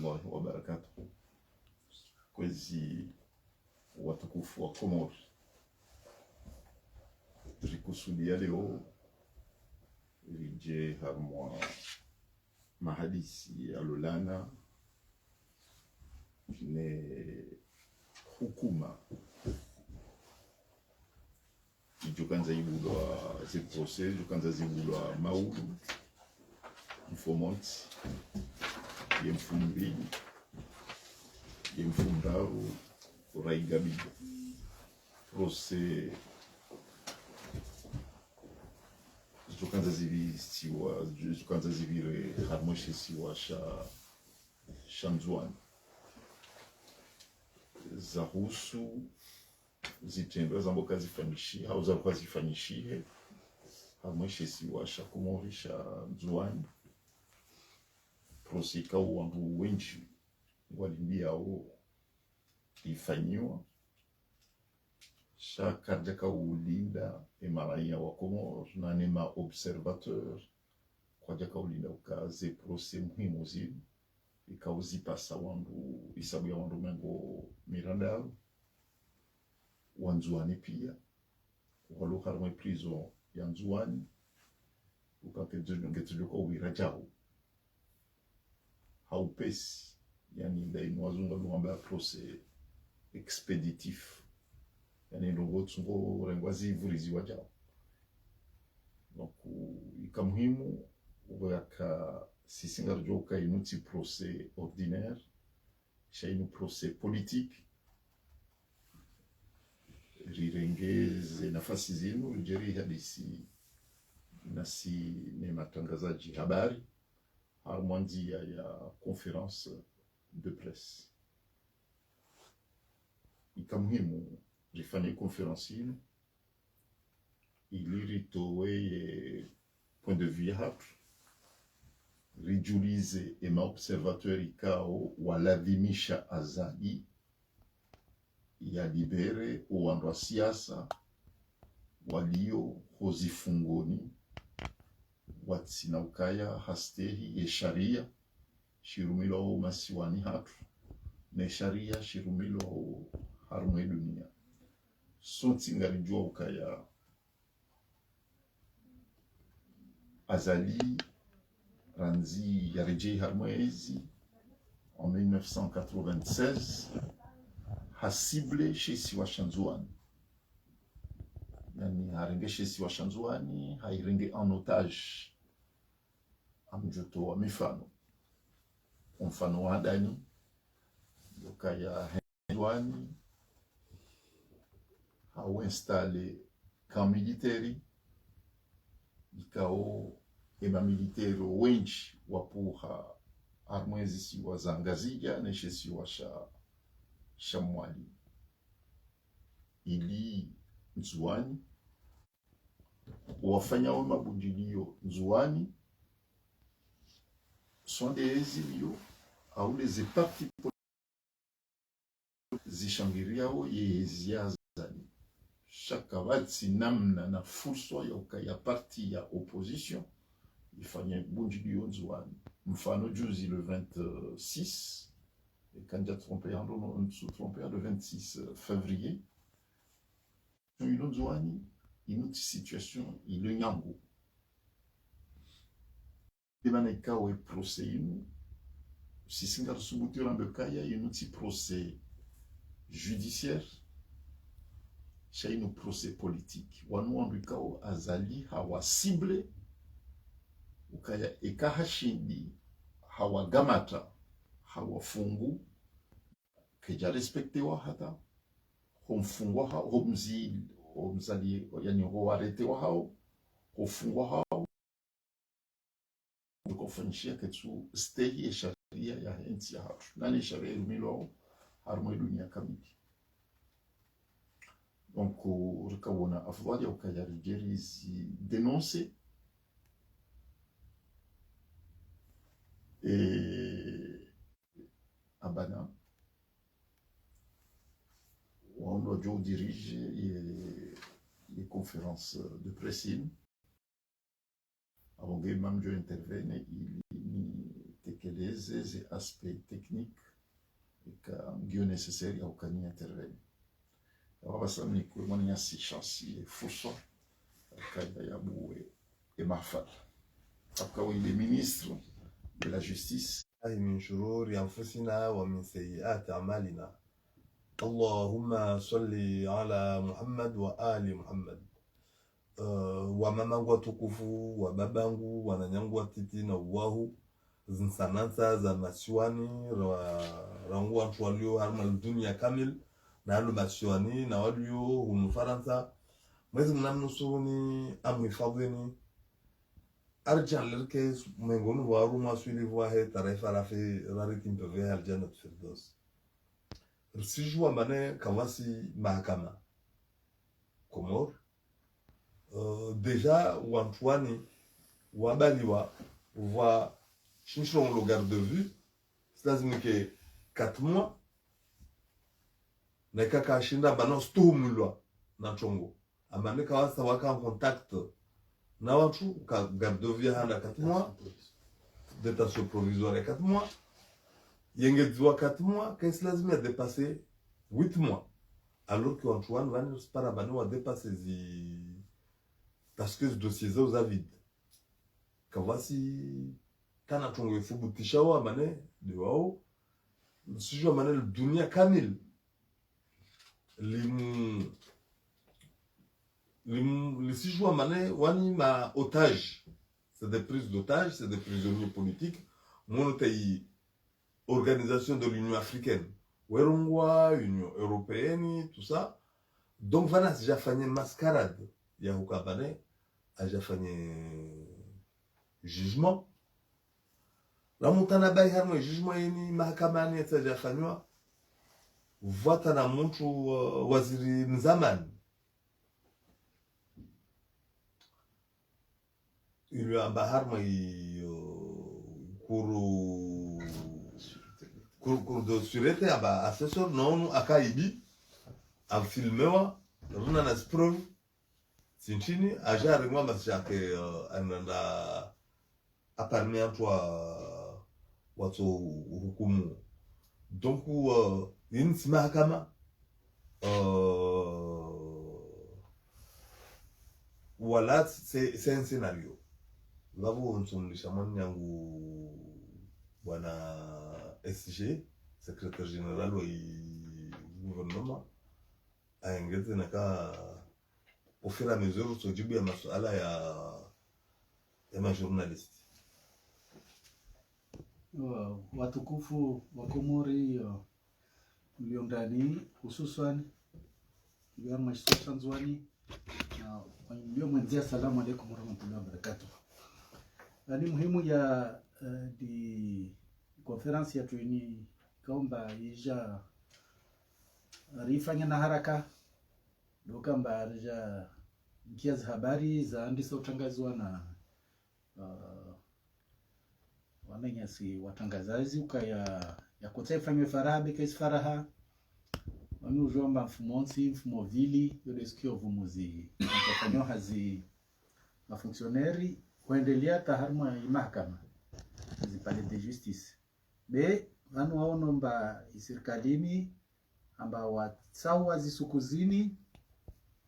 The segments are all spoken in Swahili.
warahmatullahi wabarakatuh. Kwezi watukufu wa Komoro, tulikusudia leo rije harmwa mahadisi alolana ne hukuma ijukanza ibulwa ziprose ijukanza zibulwa maulu mfomonti yemfumbili yemfundaru uraigabiga prose zijukanza zivire harmoshesiwa shanzwani zahusu zitendwa zamboka zifanyishie au zakuwa zifanyishie harmoshesiwa shakumori shanzwani prosika wandu wenji walimbiao ifanyiwa shakarjaka ulinda emaraia wa Komoro na nema observateur kwa jaka ulinda ukaze prose muhimu zili ikauzipasa wandu isabu ya wandu mengo mirandao wanzuani pia waluharmwe prison ya nzuani ukaketujuka uwirajao haupesi yani ndainu wazunga luamba prose expeditif yani ndongo tsungo rengwazi vurizi wajao donc ikamuhimu waka sisinga joka inuti procès ordinaire shainu procès politique rirengeze nafasi zinu rijeri hadisi nasi ne matangazaji habari harmondia ya conférence de presse ikamuhimu rifanye conférence hili ili ritowe point de vue hatu rijulize ema observateur ikao waladhimisha azali ya libere uwandu wa siasa walio hozifungoni watsina ukaya hastehi ye sharia shirumilo masiwani hatu ne sharia shirumilo harumwe dunia sonti ngalijua ukaya azali ranzi ya rejei harmoezi en 1996 hasible shesi wa shanzuani yani harenge shesi wa shanzuani hairenge en otage amjoto wa mifano mfano wa hadani ukaya shanzuani hau installe camp militari ikao ema militero wenji wapuha harmoezi siwa zangazija neshe siwa shamwali ili nzuani wafanya wa mabundilio nzuani sont des exilios au les partis zishangiriao yeziazani shakawatsi namna na fursa ya parti ya opposition ifanye bundilio nzuani mfano juzi le 26 et candidat trompé en sous trompé le 26 février une nzuani une autre situation il y nyango emaneka we procès inu sisinga subutura mbekaya une autre procès judiciaire chez une procès politique wanu andikao azali hawa cible ukaya ekahashindi hawa gamata hawa fungu keja respectewa hata homfungwa hao homzali yani ho arretewa hao hofungwa hao kufanyishia ketu stehi ya sharia ya nchi ya hatu nani sharia ilumilo harumwe dunia kamili donc rikabona afadhali ukaya rigeri zi denoncer et abana on doit diriger les conférences de presse avant que même je intervienne itekeleze ze aspect technique ika ngio necessaire ya ukani intervene. Wabasa ni kwa mwana ya si chansi e fursa kaya ya buwe e mafat. Akawa il est ministre de la justice. من شرور أنفسنا ومن سيئات أعمالنا. اللهم صل على محمد وآل محمد. Wamamangu watukufu, wababangu, wananyangu watiti na uwahu zinsanansa za masiwani rangu watu walio harma dunia kamil na halu masiwani na walio hunu faransa mwezi mnamnusuruni amhifadhini arjan lirke mengonu waru maswili wahe tarefa rafi rariti mpeve aljana firdaus rsijwa mane kawasi mahakama Komor. Déjà Wantuani Wabaliwa voit Chinchon le garde de vue, c'est-à-dire que 4 mois na kaka shinda bano stumulwa na chongo amane kawasa waka en contact na watu ka garde de vue handa 4 mois détention provisoire 4 mois yenge dzwa 4 mois qu'est-ce lazima dépasser 8 mois alors que Wantuani van para bano wa dépasser parce que ce dossier za vide kawasi kana tongo fubutisha wa mane de wao sijua mane dunia kamil les sijua mane wani ma otage, c'est des prises d'otages, c'est des prisonniers politiques monotei organisation de l'Union africaine werongwa Union européenne tout ça donc vana déjà fanye mascarade ya hukabane aja fanye jugement la mutana bai harmo jugement yeni mahakamani ataja fanywa vota na mtu waziri mzamani ile amba harmo kuru de surete aba assessor non akaibi afilmewa runa na sprove Sinchini, aja ringwa masjake ananda aparmia toi watu hukumu. Donc yini si mahakama wala c'est un scénario. Babu nsumulisha mwani yangu bwana SG, secrétaire général wa gouvernement aengeze naka au fur et à mesure tujibu ya masuala ya majournalist. Watukufu wa Komori mlio ndani hususan mlio mashtanzwani na mlio mwenzia, salamu alaykum warahmatullahi wabarakatuh. Ni muhimu ya di conference ya tuini kaomba ija rifanya na haraka dokamba arja kiasi habari za andisa utangazwa na wananyasi watangazaji ukaya ya kutefanywe faraha bekes faraha wani ujomba mfumo vili yode sikio vumuzi kufanywa hazi mafunksioneri kuendelea taharma mahakama zipale de justice be wanu waonomba isirikalini amba watsawa zisukuzini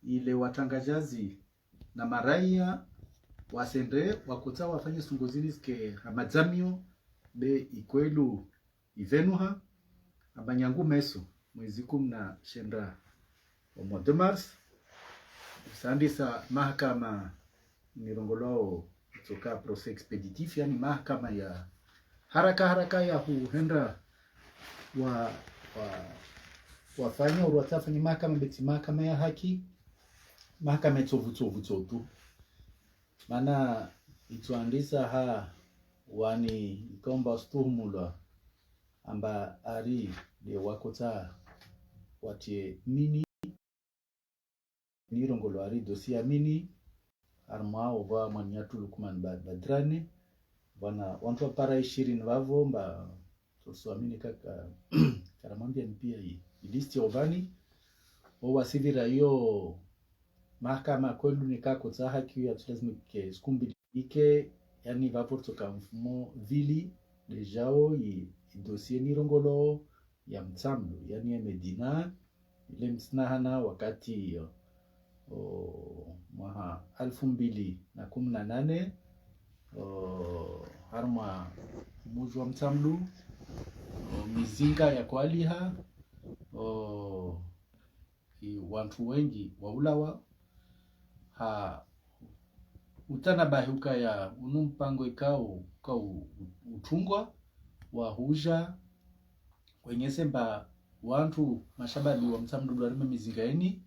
ile watangazaji na maraia wasende wakota wafanye sunguzini ske hamadzamio be ikwelu ivenuha abanyangu meso mwezi 10 wa mois de mars sandisa mahakama nirongolao kutoka procès expéditif, yani mahakama ya haraka ya huenda wafanya urwatafa ni mahakama beti mahakama ya haki, mahakama tovu mana ituandisa wani ikomba stuhumulwa amba ari de wakota watie mini nirongolo ari dosia mini arma ova mwanyatu Lukman Badrani wana wantu para 20 wavo mba tusuamini kaka karamambia pia hii listi ovani owa sivira yo mahakama kwelu nikako za haki ya lazima ke skumbi ike yani vapo toka mfumo vili dejao dossier ni rongolo ya mtsamlo yani ya Medina ile msnahana wakati mwaha 2018 harma muju wa mtsamlu mizinga ya kwaliha wantu wengi waulawa utana bahuka ya unumpango ikao utungwa wahuja wenye semba wantu mashababi wa mtsamdu warime mizingaeni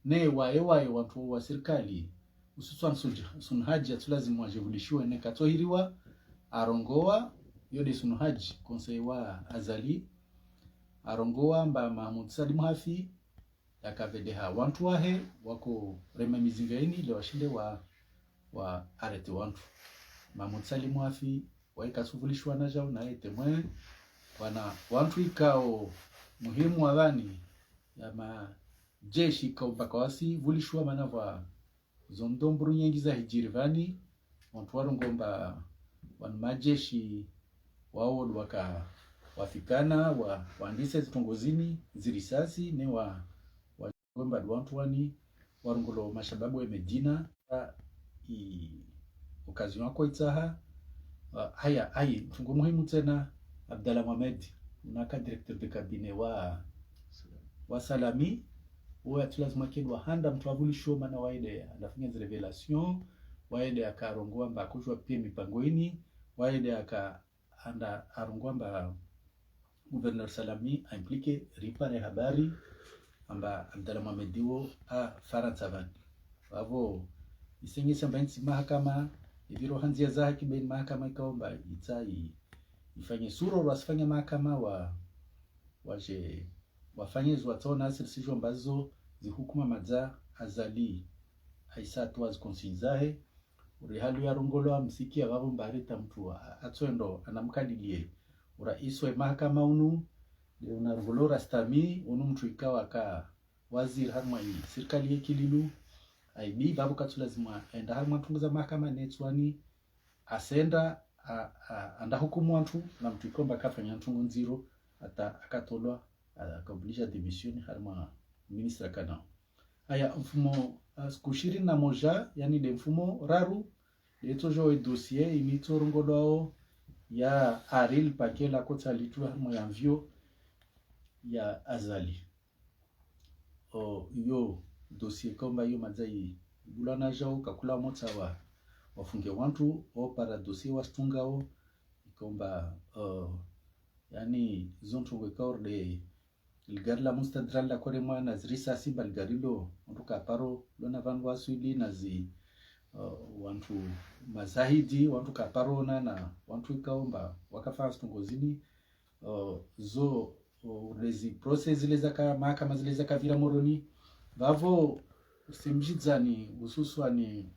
ne wae wantu wa serikali ususwan sunhaji atulazimu wajevulishiwe ne katohiriwa arongoa yode sunhaji konsei wa azali arongoa mba Mahmud Salim Hafi yakavedeha wantu wahe wako rema mizingaeni ile washinde wa arete wantu Mahmud Salim Hafi waikasuvulishwa na jao na etemwe wana wantu ikao muhimu wabani ya majeshi kwa bakawasi vulishwa manava zondomburu nyengi za hijirivani wantu warongomba wana majeshi wao wafikana waandise zitongozini zirisasi ne wagomba wantu wani warongolo mashababu ya Medina okazi wako itaha haya tungo muhimu tena Abdallah Mohamed unaka directeur de cabinet wa Salami wa tulazima kidwa handa mtwavuli show mana waide anafanya revelation waide akarongoa mba kujwa pia mipangoini waide anda arongwa mba gouverneur Salami impliqué ripare habari amba Abdallah Mohamed wo Faransa van wavo isengisa mbanzi mahakama iviro hanzia za haki baina mahakama ikaomba itai ifanye suro wasifanye mahakama waje wafanye zuatona asirisijo ambazo zihukuma madza azali haisatu wazikonsinzahe urihalu ya rongolo msiki ya wabu mbarita mtu atwendo anamkadilie uraiswe mahakama unu una rongolo rastami unu mtu ikawa waziri harma hii serikali yekililu aibi babu katulazima enda harma tunguza mahakama netswani asenda anda hukumu wantu na mtu ikomba kafanya ntungu nziro ata akatolwa akaobliga démission harma ministre kana aya mfumo kushiri na moja yani de mfumo raru letojo e dossier imitorongodo ya aril pakela kota litu harma ya mvio ya azali yo dossier komba yo mazai bulana jao kakula mota wafunge wantu para dossier wastungao ikomba yani zonto wekor de ilgar la mustadral la kore mwana zrisa simba algarilo ontuka paro lona vanwa swidi nazi wantu mazahidi wantu kaparona na wantu ikaomba wakafanya stungozini zo rezi process zile zaka mahakama zile zaka vira moroni vavo simjidzani hususani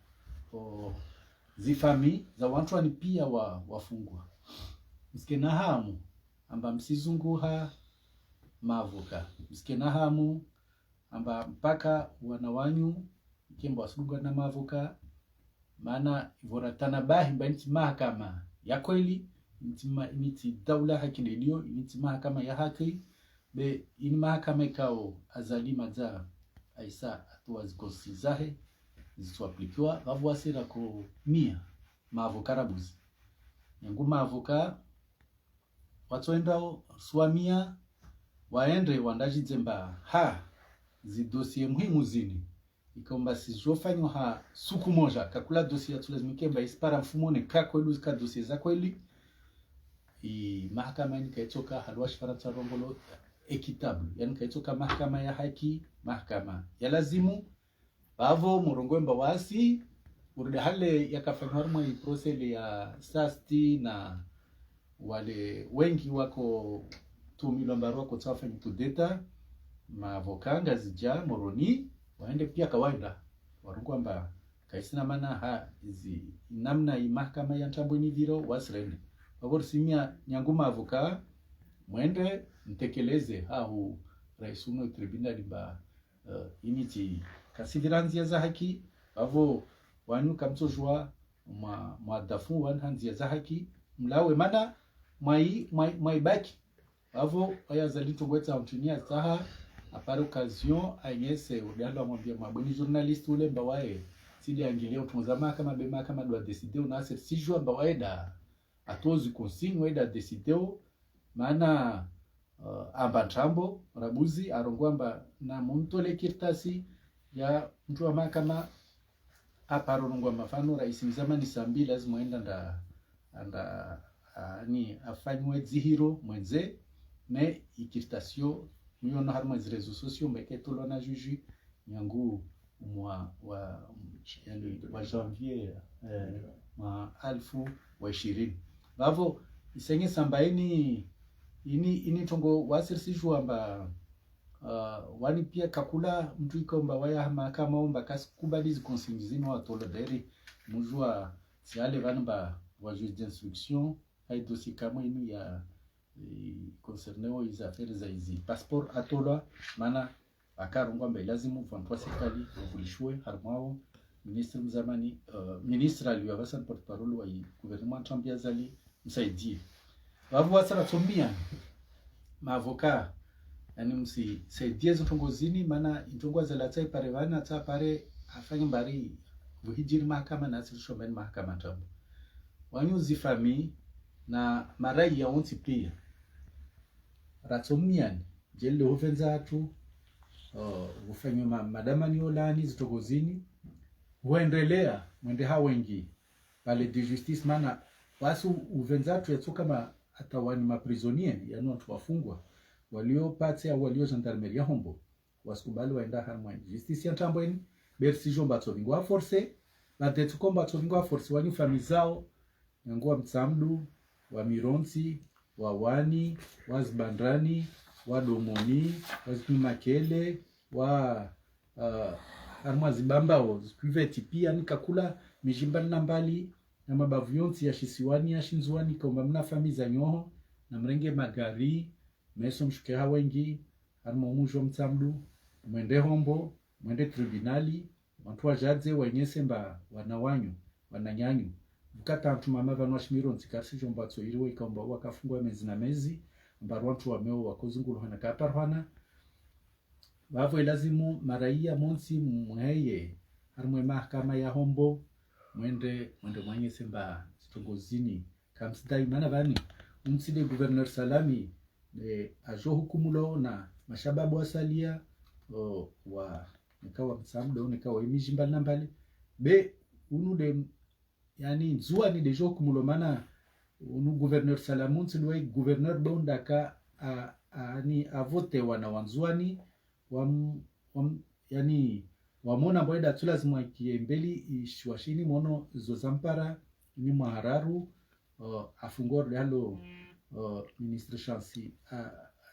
zifami za wantu wani pia wafungwa msikena hamu amba msizunguha mavuka msikena hamu amba mpaka wanawanyu ikemba wasunguha na mavuka maana voratana bahi mba inti mahakama ya kweli initi daula haki nilio initi mahakama ya haki be ini mahakama ikao azalima za aisa atuwa zikosizahe zituaplikiwa vavu wasira ko mia maavoka rabuzi yangu maavoka watoendao swamia waende wandajizemba zidosie muhimu zini ikomba sizofanywa suku moja kakula dosie atulazimikemba ispara mfumone kakwelu zika dosie za kweli mahakama ni kaitoka halwash Faransa rongolo equitable yani kaitoka mahakama ya haki mahakama ya lazimu bavo murongwemba wasi urida hale yakafanywa hii process ya sasti na wale wengi wako tumilo mbaro kwa tafanya kudeta maavokanga zija moroni waende pia kawaida warungwamba kaisina mana izi namna mahakama ya Ntambweni viro wasrene bavo simia nyanguma avoka mwende mtekeleze rais uno tribunali ba initi kasiviranzia za haki bavo wanu kamtojwa madafu wanhanzia za haki mlawe mana mwai baki avo aya zalito gweta mtunia taha apare occasion agnese udalo amwambia mabweni journalist ule mbawae sidi angeleo tunzama kama bema kama doit décider on a cette si joie mbawaeda atozi consigne weda décider maana ambatrambo rabuzi arongwamba na muntole kirtasi ya mtu wa mahakama aparonongwa mafano rais mzamani sambi lazima enda ni afanywe zihiro mwenze ne ikirtasio miyono harma zirezo sosio mbeketolo na juju nyangu wa janvier ma 2020 bavo isenge sambaini ini tongo wasirisishwa amba wani pia kakula mtu ikomba waya mahakama omba kasi kubalizi consignizino atolo deri mujua siale vanba wa juge d'instruction hay dossier kama inu ya concernant les affaires za hizi passeport atola mana akarongwa mbe lazimu vantua serikali vulishwe harmao ministre mzamani ministre aliwa vasan porte-parole wa gouvernement Trump zali msaidie wavu wasara tombia maavoka yani msi saidie zitongozini mana intongo za latai pare vana ta pare afanye mbari vuhijiri mahakama na asirisho mbani mahakama tabu wanyu zifami na marai ya onti pia ratomian jelle hofenza atu ufanye madama ni olani zitongozini huendelea mwende hawengi pale de justice mana wasu uvenzatu yetu kama atawani maprisonier yani watu wafungwa waliopate au walio gendarmerie hombo wasikubali waenda harma justice ya tambweni bersi jomba tobingwa force na tetu komba tobingwa force wani famili zao ngwa mtsamdu wa mironsi wa wani wa zbandrani wa domoni wa zimakele wa harma zibambao zikuveti pia nikakula mijimba nambali na mabavu yonsi ya shisiwani ya shinzuani komba mna famili za nyoho na mrenge magari meso mshuke hawengi harma umujo mtsamdu mwende hombo mwende tribunali watu wajaze wenyese mba wanawanyu wananyanyu bukata mtu mama vanwa shimiro ntikarsi jomba tso iriwe ikomba wakafungwa mezi na mezi mba watu wameo wakozungulu hana kaparhana bavo ilazimu maraia monsi mweye harma mahakama ya hombo mwende mwanyese mba stongozini kamsidai mana vani umside gouverneur Salami ajo hukumulo na mashababu asalia wa nikawa msamdo nikawa imijimba nambali be unu de yani nzua ni dejo hukumulo mana unu gouverneur Salamun silwe gouverneur bondaka ni avote wana wanzuani yani wamona boida tulazima kiembeli ishwashini mono zozampara ni mahararu afungor halo ministre Chansi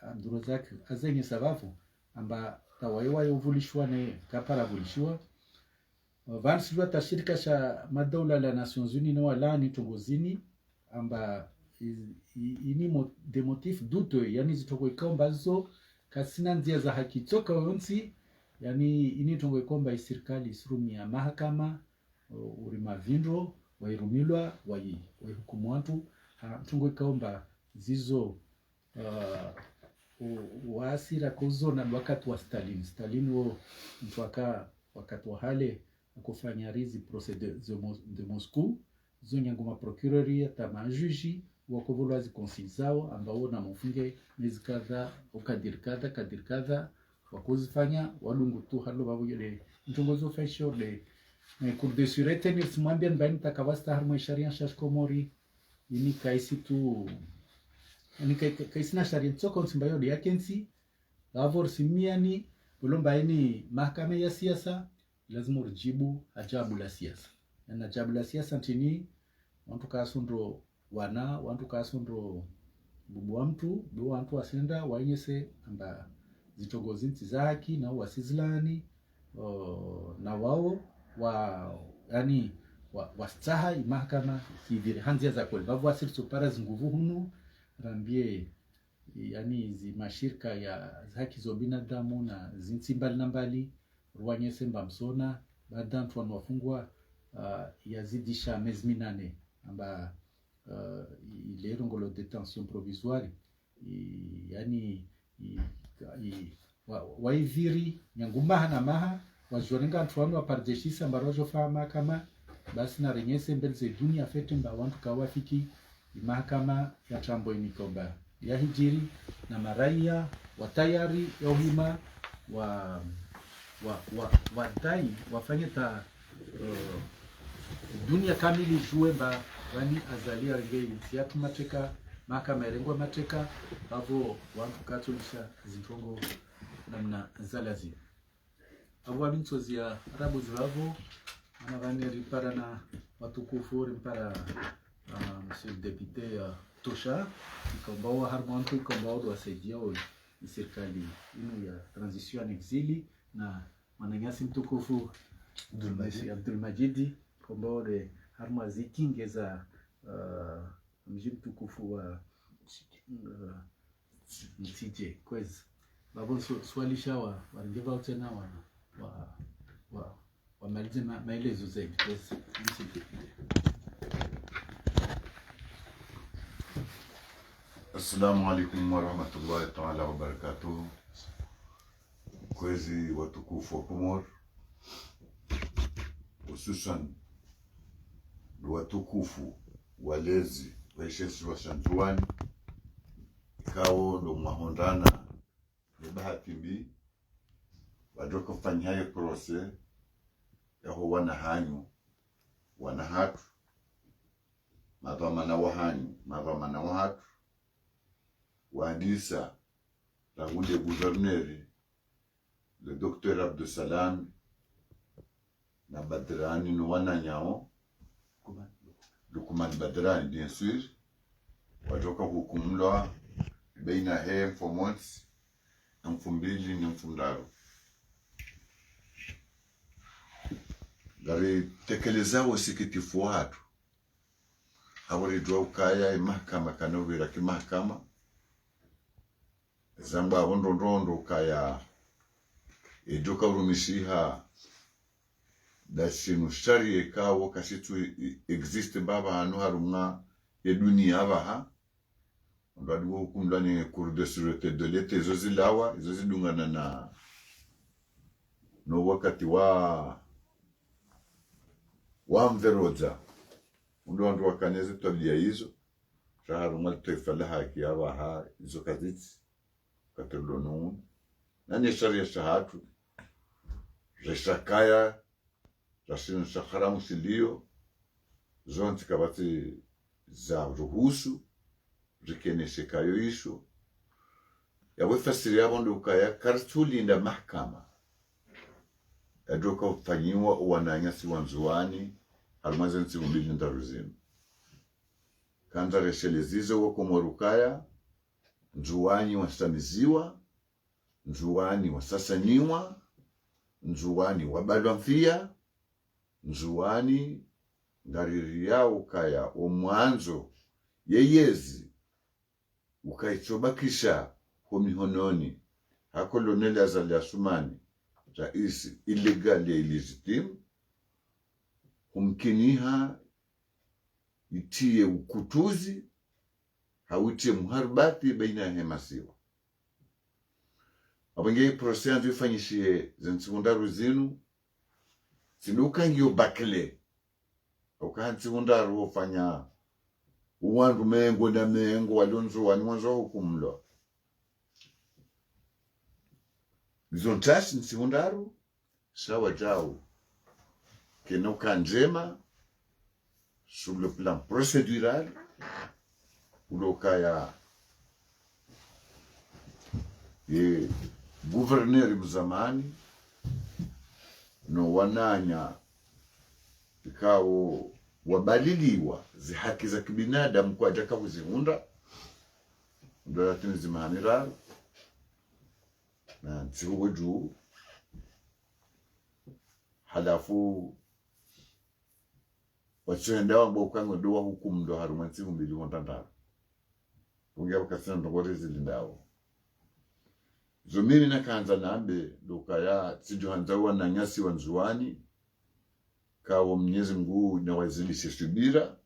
Abdurazak azenye sababu amba tawaiwa yovulishwa ne kapara vulishwa vansijwa tashirika sha madola la Nations Unies no wala ni tongozini amba ini de motif doute yani zitoko ikomba zo kasina nzia za haki toka yonsi yani ini tongo ikomba isirikali isirumi ya mahakama urima vindro wairumilwa waihukumu watu tongo ikomba zizo waasira kuzo na wakati wa Stalin wo mtu wakati wa hale kufanya rizi procès de Moscou zonyangu ma procureuri tama juji wakovulwa zikonsizao ambao na mfunge miezi kadha ukadir kadha wakozifanya walungu tu halo babu yele mtongozo fasho de cour de sûreté ni simwambia mbani takavasta harmo sharia shashkomori ini kaisi tu ni kaisina sharia tsoko nsimbayo de yakensi lavor simiani bulomba ini mahakama ya siasa lazima ujibu ajabu la siasa na ajabu la siasa ntini watu kasundro watu kasundro bubu wa mtu do watu wasenda wanyese amba zitogozinti za haki na wasizlani na wao yani wastaha mahakama kivile hanzia za kweli bavu asiri tupara zinguvu hunu rambie yani zi mashirika ya haki za binadamu na zinti mbali na mbali ruwanyese mbamsona baada mtu wanafungwa yazidisha miezi 8 amba ile ngolo detention provisoire yani waiviri nyanguma na maha wajorenga antwano aparjeshisa mbarojo fama kama basi na renyese mbelze dunia fete mba wantu kawafiki mahakama ya trambo inikoba ya hijiri na maraia watayari ya uhima wadai wafanye ta dunia kamili jue mba wani azalia ngei siatu mateka mahakama erengwa mateka bavo wantu katulisha zintongo namna zalazi abo abintozi ya arabu zivavo anavani ripara na watukufu rimpara monsieur le député Tosha ikombao harmonto ikombao do asaidia serikali inu ya transition en exili na mananyasi mtukufu Abdul Majidi kombao de harmazi kingeza mji mtukufu wa Mtije kwezi babo swali shawa waringeva tena wa malize maelezo zaidi kwezi. Assalamu alaikum warahmatullahi ta'ala wabarakatuh. Kwezi watukufu wa Komor, hususan watukufu walezi waishesi wa Shantuani kao ndo mahondana ni bahati mbi wajoka kufanya hayo prose yaho wanahanyu wanahatu madhamana wahanyu madhamana wahatu waandisa rahunde gouverneur le docteur Abdusalam na Badrani no wananyao Lukman Badrani bien sûr wajoka hukumlwa baina he for months na 2010 gari tekeleza usikitifu watu hawari dwa ukaya mahakama kanovira kimahakama zamba rondo kaya ejoka urumishiha dashinu shari ekawo kashitu existe baba hanu harumwa ya dunia abaha ndadi hukumdani cour de sûreté de l'état zozilawa zozidungana na no wakati wa mveroza ndo ndo wakaneze tabia hizo shaharumwa taifa la haki abaha hizo kaziti katolonu nani sharia shahatu reshakaya rashin shakhara musilio zonti kabati za ruhusu rikeneshe kayo isho yawe fasiri yabo ndukaya kartulinda mahakama adoka ufanyiwa uwananyasi wanzuani almanze nsibumbili ndaruzini kanza reshelezizo wako morukaya nzuwani wasamiziwa nzuwani wasasaniwa nzuwani wabalwa mfia nzuwani ngariri yao kaya omwanzo yeyezi ukaichobakisha homihononi hakoloneli azali asumani rais illegal ya illegitime humkiniha itie ukutuzi hautie muharibati baina ya hemasiwa abangei prose anzu ifanyishie zensimundaru zinu sinuka ngiyo bakle ukansimundaru ufanya uwandu mengo na mengo walonzo wani wanzo hukumlo zontasi nsimundaru sawa jao kenoka njema sur le plan procédural ulokaya ye gouverneur mzamani no wananya ikao wabaliliwa zi haki za kibinadamu kwa jaka kuzihunda ndo latini zimahanira na nsihuwe juu halafu wachenda wambo kwangu doa hukumu ndo haruma nsihu mbili hontandara ungia wakasina ndongorezi lindao zo mimi nakaanza nambe dokaya sijohanzawa na nyasi wanzuani kawo Mwenyezi Mungu na wazilishe subira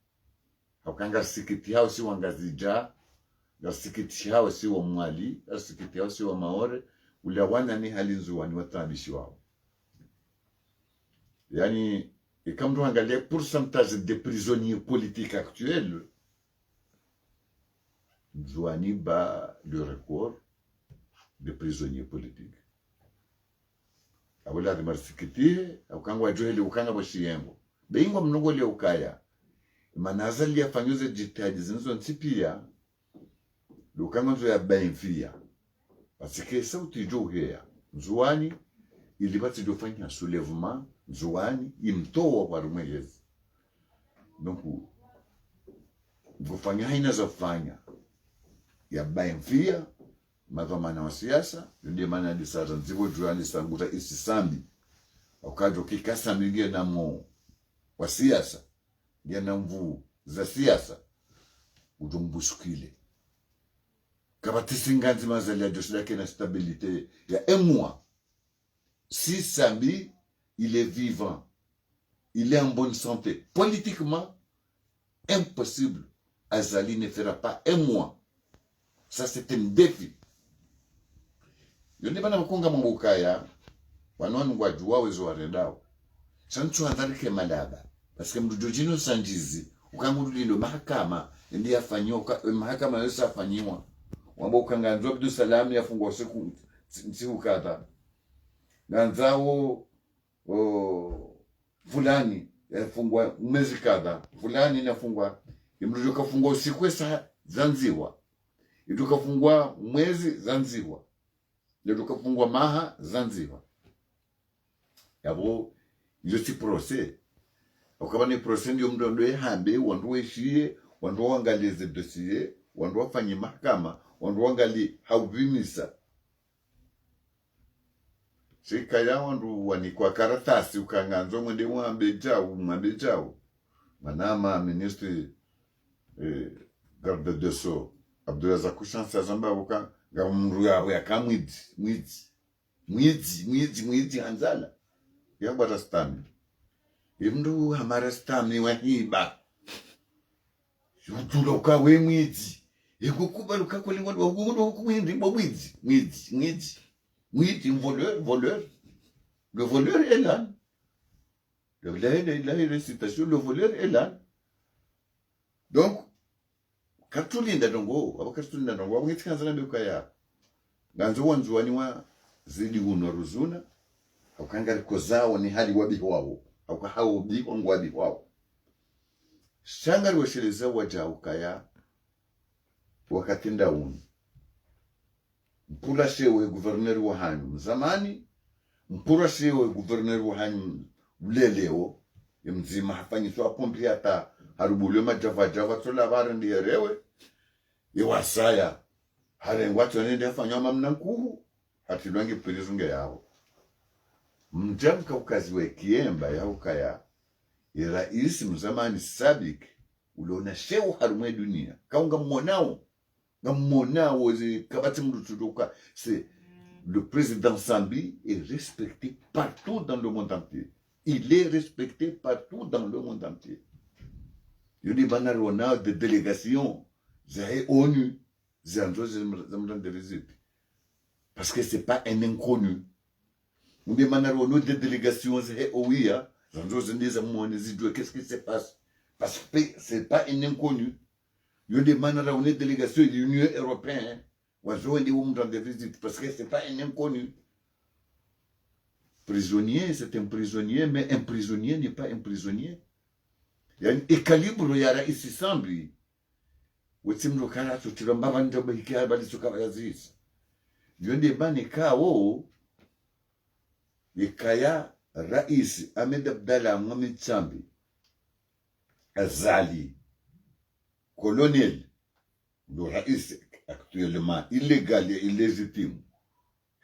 Haukanga sikiti hao si wangazija, na sikiti hao si wa mwali, na sikiti hao si wa maore, ule wana ni hali nzuwani watabishi wao. Yani, et comme tu regardes le pourcentage des prisonniers politiques actuels, Zouani bat le record des prisonniers politiques. Awala rimarsikiti, ukangwa johele ukanga boshiyengo. Beingo mnogo le ukaya. Manazali ya fanyuze jitihadi zinazo ntipia, ukanga zo ya benfia. Parce que sauti johea, Zouani ilibati dofanya soulèvement, Zouani imtoa kwa rumeyezi. Donc kufanya haina za fanya ya benfia madhamana wa siasa ndio maana ni sasa nzivo juani sanguta isisambi okajo kikasa mingi na mo wa siasa yana mvu za siasa udumbushukile kama tisinganzi mazali ya joshi lake na stabilité ya un mois si Sambi il est vivant, il est en bonne santé politiquement impossible Azali ne fera pas un mois. Ça c'est un défi. Yonde bana mkonga mbukaya wanonu wajua wezo warendao. Santu andalike malaba parce que mdujojino sanjizi ukangulindo mahakama ndiye afanyoka mahakama yose afanyiwa. Wamboka nganzo Abdul Salam yafungwa siku kata. Nganzao fulani yafungwa mwezi kadha. Fulani nafungwa imrujo kafungwa usiku saa Zanziwa. Itukafungwa mwezi Zanziwa. Ndio kafungwa maha Zanziwa. Yabo yosi procès. Ukaba ni procès ndio mdondo hambe wandu weshie, wandu wangalize dossier, wandu wafanye mahakama, wandu wangali haubimisa. Shikaya wandu wanikwa karatasi ukanganzo mwende mwambe jao. Manama ministre garde de sceaux Abdulaziz Kushansa zamba uka ngamru yawe akamwidzi anzala yabara stami imndu hamara stami wahiba yutulo ka we mwidzi ekukubaruka kolingwa wagundo kumwindi mwidzi voleur le voleur est là. La récitation le voleur est là. Donc katulinda dongo abakatulinda dongo abangitkanzana mbekaya ganzo wanzuwani wa zidi unoruzuna ukangari kozao ni hali wabi wao au hao bi ngwabi wao shangari washeleza wajaukaya wakati ndauni mpula shewe gouverneur wa hanyu zamani mpula shewe gouverneur wa hanyu leleo mzima hafanyi so apompi hata harubulio majava tola barandi yerewe iwasaya harengwa tonende afanywa mamnankuhu hatilwangi prizunge yao mjamka ukazi we kiemba ya ukaya rais mzamani Sadik uliona sheu harumwe dunia kaunga mmonao zi kabati mdutuduka c'est le président Sambi est respecté partout dans le monde entier. Il est respecté partout dans le monde entier. Il y a des délégations, des ONU, des visite. Parce que ce n'est pas un inconnu. Il y a des délégations, des OIA, qu'est-ce qui se passe? Parce que ce n'est pas un inconnu. Il y a des délégations de l'Union européenne, parce que ce n'est pas un inconnu. Prisonnier, c'est un prisonnier, mais un prisonnier n'est pas un prisonnier. Il y a un équilibre, il y a ici Sambi. Il y a des banekao, il y a Rais Ahmed Abdallah Mohamed Sambi, Azali, colonel, le Rais actuellement illégal et illégitime.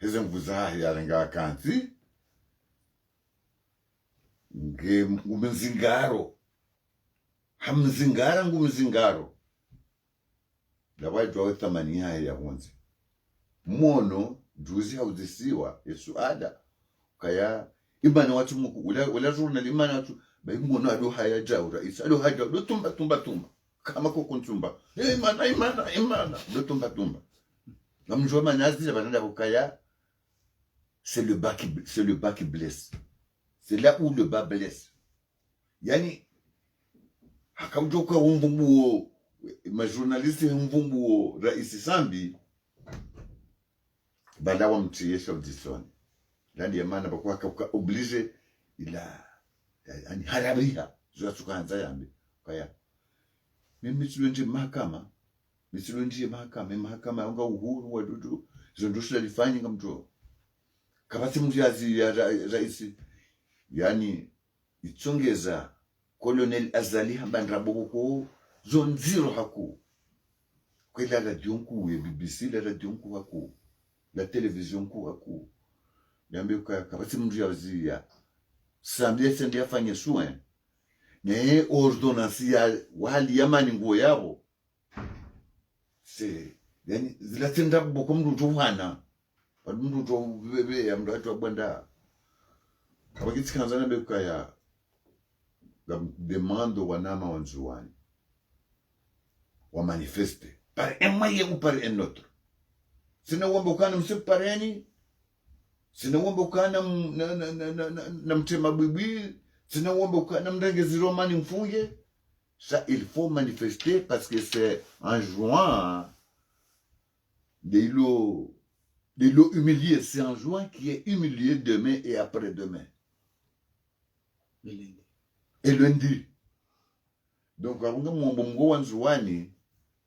Ils ont vous a kanti. Ngumzingaro hamzingara ngumzingaro dawaitwa thamani ya kwanza mono juzi hauzisiwa yesuada kaya imana watu muku wala journal imana watu baimono ado haya jaura isa ado haja do tumba kama kukuntumba imana ndo tumba ngamjua manazi bananda bukaya. C'est le bas qui blesse. C'est là où le bas blesse. Yani hakamjoka umvumbuo ma journaliste umvumbuo Rais Sambi balawa mtie chef d'islam. Ndio maana bakwa ka obligé ila yani harabia zwa tukaanza yambe kaya mimi tulonje mahakama yanga uhuru wa dudu zondosha lifanya ngamto kabati mjazi ya rais yani itsongeza Colonel Azali Hambandraboko zone 0 haku kwela radio nku ya BBC la radio nku haku la television nku haku yambe kabati mjazi ya samedi sende afanye soin ne ordonnance ya wali yamani nguo yabo c'est yani zilatenda boko mndu wana mndu to bebe ya mndu atu abanda abakitsi kanzana bekaya demande wanama wanzuwani wa manifeste par un moyen ou par un autre sina wambo kana msipareni sina wambo kana na mtema bibi sina wambo kana mrengezi romani mfunge. Ça, il faut manifester parce que c'est en juin de l'eau humiliée. C'est en juin qui est humilié demain et après-demain. Et lundi. Donc, quand on a un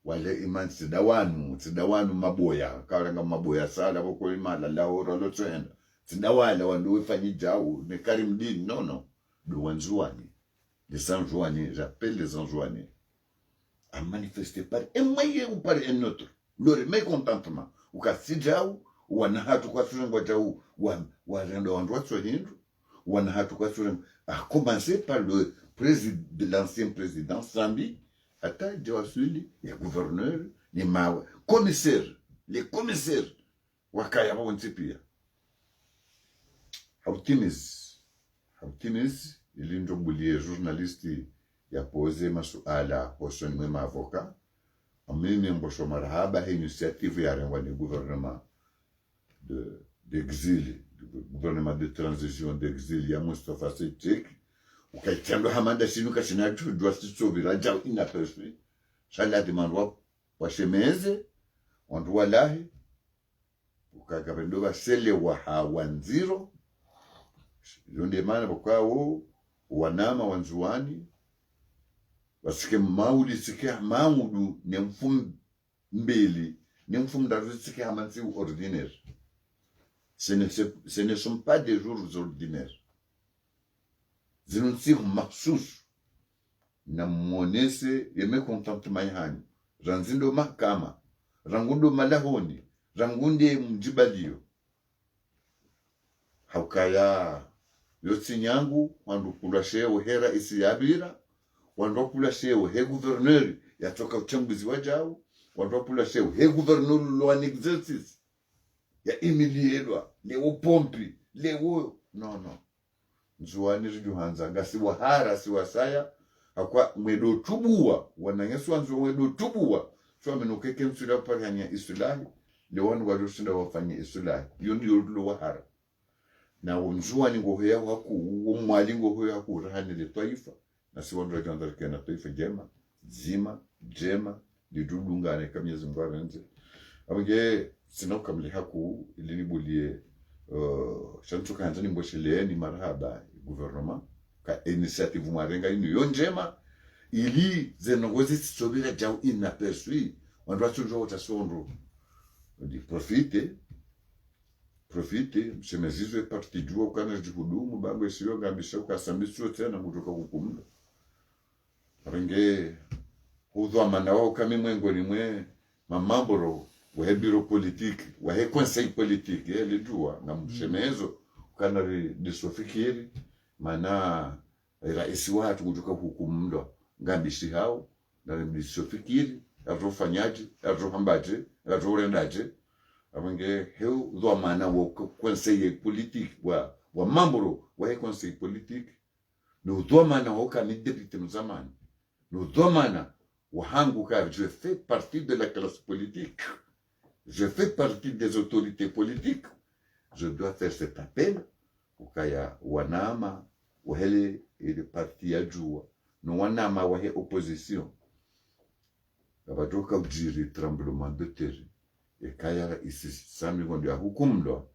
wale iman sidawanu maboya karanga maboya sala ko imala la ora lo tsenda sidawala wandu wefanyi jawu ne Karim Din non do wanzuani. Les Anjouanais, j'appelle les Anjouanais à manifester par un moyen ou par un autre leur mécontentement. Ou qu'à Sidjaou, ou à Nahatu Kwasuren Jaou, ou à Rendo Androit Sohindu, ou à Nahatu Kwasuren, à commencer par le président, l'ancien président Sambi, à Taï Djawasuli, les gouverneurs, les commissaires, Wakayaba Wantipia. Optimisme. Ili njombulie journalisti ya pose masuala posoni mwema avoka amini mbosho marhaba hii initiative ya rengwani gouvernement d'exil gouvernement de transition d'exil ya Mustafa Seychek ukaitendo hamanda sinuka sinatu dwasitsovira jao inaperçu shala demandwa wa shemeze wandu walahi ukagabendo basele wa hawanziro jonde mana bokao wanama wanzuani wasike maudi sike mamudu ne mfum mbili ne mfum daru sike hamansi ordinaire. Ce ne sont pas des jours ordinaires. Zinunsi maksus na monese yeme contentement yani ranzindo mahakama rangundo malahoni rangunde mjibalio haukaya yotsi nyangu wandu kula sheo hera isi yabira wandu kula sheo he gouverneur yatoka uchambuzi wajao wandu kula sheo he gouverneur lo an exercice ya emilielwa lewo pompi lewo no nzuani rijuhanza ngasi wahara si wasaya akwa mwedo tubua wananyesu wanzu mwedo tubua so amenokeke msula pari hanya isulahi lewanu walushinda wafanya isulahi yondi yorulu wahara na unzuani ngohoya waku umwali ngohoya waku rahani le taifa na si wandu wajandarike na taifa jema lidudungane kamyezi mbarenze abage sinokamle haku ilinibulie shantuka hanzani mbosheleni marhaba gouvernement ka initiative mwarenga inu yonjema ili zenongozi tsobira jau inaperçu wandu watunjo watasondo di profite msemezizwe parti jua ukana jihudumu bango isiyo ngambisha ukasambiswa tena kutoka kukumda renge hudwa manao kami mwengo ni mwe mamamboro wahe biro politique wahe conseil politique ele jua na msemezo ukana disofikiri mana raisi watu kutoka kukumda ngambishi hao na disofikiri atrofanyaje atrohambaje atrorendaje abange heu do mana wo conseiller politique wa mamboro wa conseil politique no do mana ho kami député mzamani no do mana wahangu car je fais partie de la classe politique, je fais partie des autorités politiques, je dois faire cet appel ukaya wanama wahele ile parti ya jua no wanama wahe opposition abatoka ujiri tremblement de terre ekaya isi sami ngondo ya hukumlwa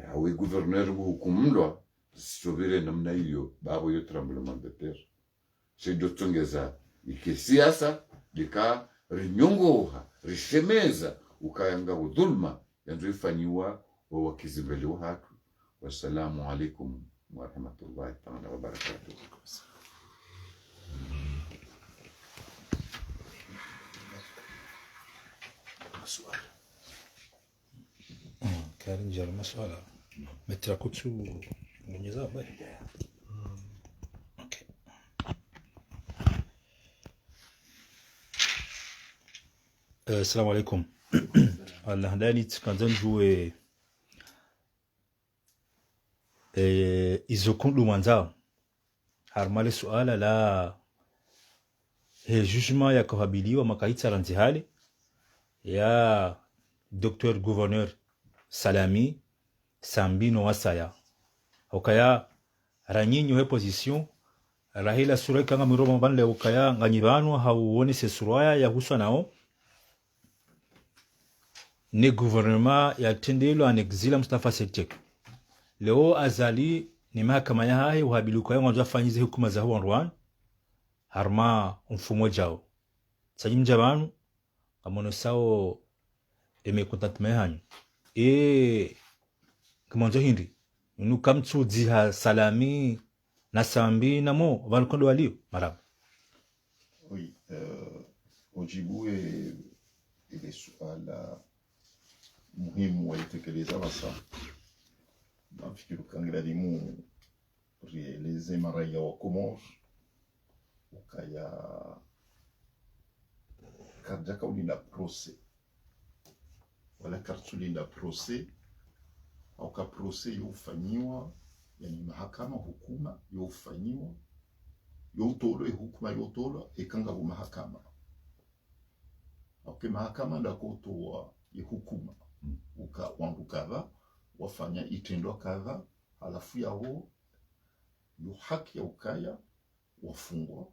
awe gouverneur hukumlwa sobere namna hiyo babo yo tremblement de terre sejo tsongeza ikisiasa lika rinyongoha rishemeza ukayanga udhulma yanzo ifanywa wa wakizimbelewa hatu. Wassalamu alaikum warahmatullahi ta'ala wabarakatuh. كان جال مسألة متى كنت من نظام اوكي السلام عليكم. الله هداني تكنزن جوي izokundu mwanzao harmale suala la jugement ya kuhabiliwa makaitsa ranzihali ya Dr. Gouverneur Salami Sambino Wasaya okaya ranyinyo he position rahila sura kanga miroma banle okaya nganyibano hauone se suraya ya huswa nao ne gouvernement ya tendelo an exila Mustafa Setek leo azali ni mahakama ya hai uhabiliko yangu wafanyize hukuma za huwa Rwanda harma mfumo jao sajimja banu kamono sao emekontatme hanyu kamonzo hindi nukamtsu dziha Salami na Sambi namo valkondo walio maraba. Oui, ujibu ile suala muhimu walitekeleza basa nafikiri kangiradimu rieleze maraia wa Komor ukaya karjaka ulinda procès wala kartulinda procès au ka procès yofanyiwa yani mahakama hukuma yofanyiwa yotolo hukuma yotolo ekanga bu mahakama au mahakama ndakotoa hukuma uka wangu kadha wafanya itendo kadha halafu yao yo haki ya ukaya wafungwa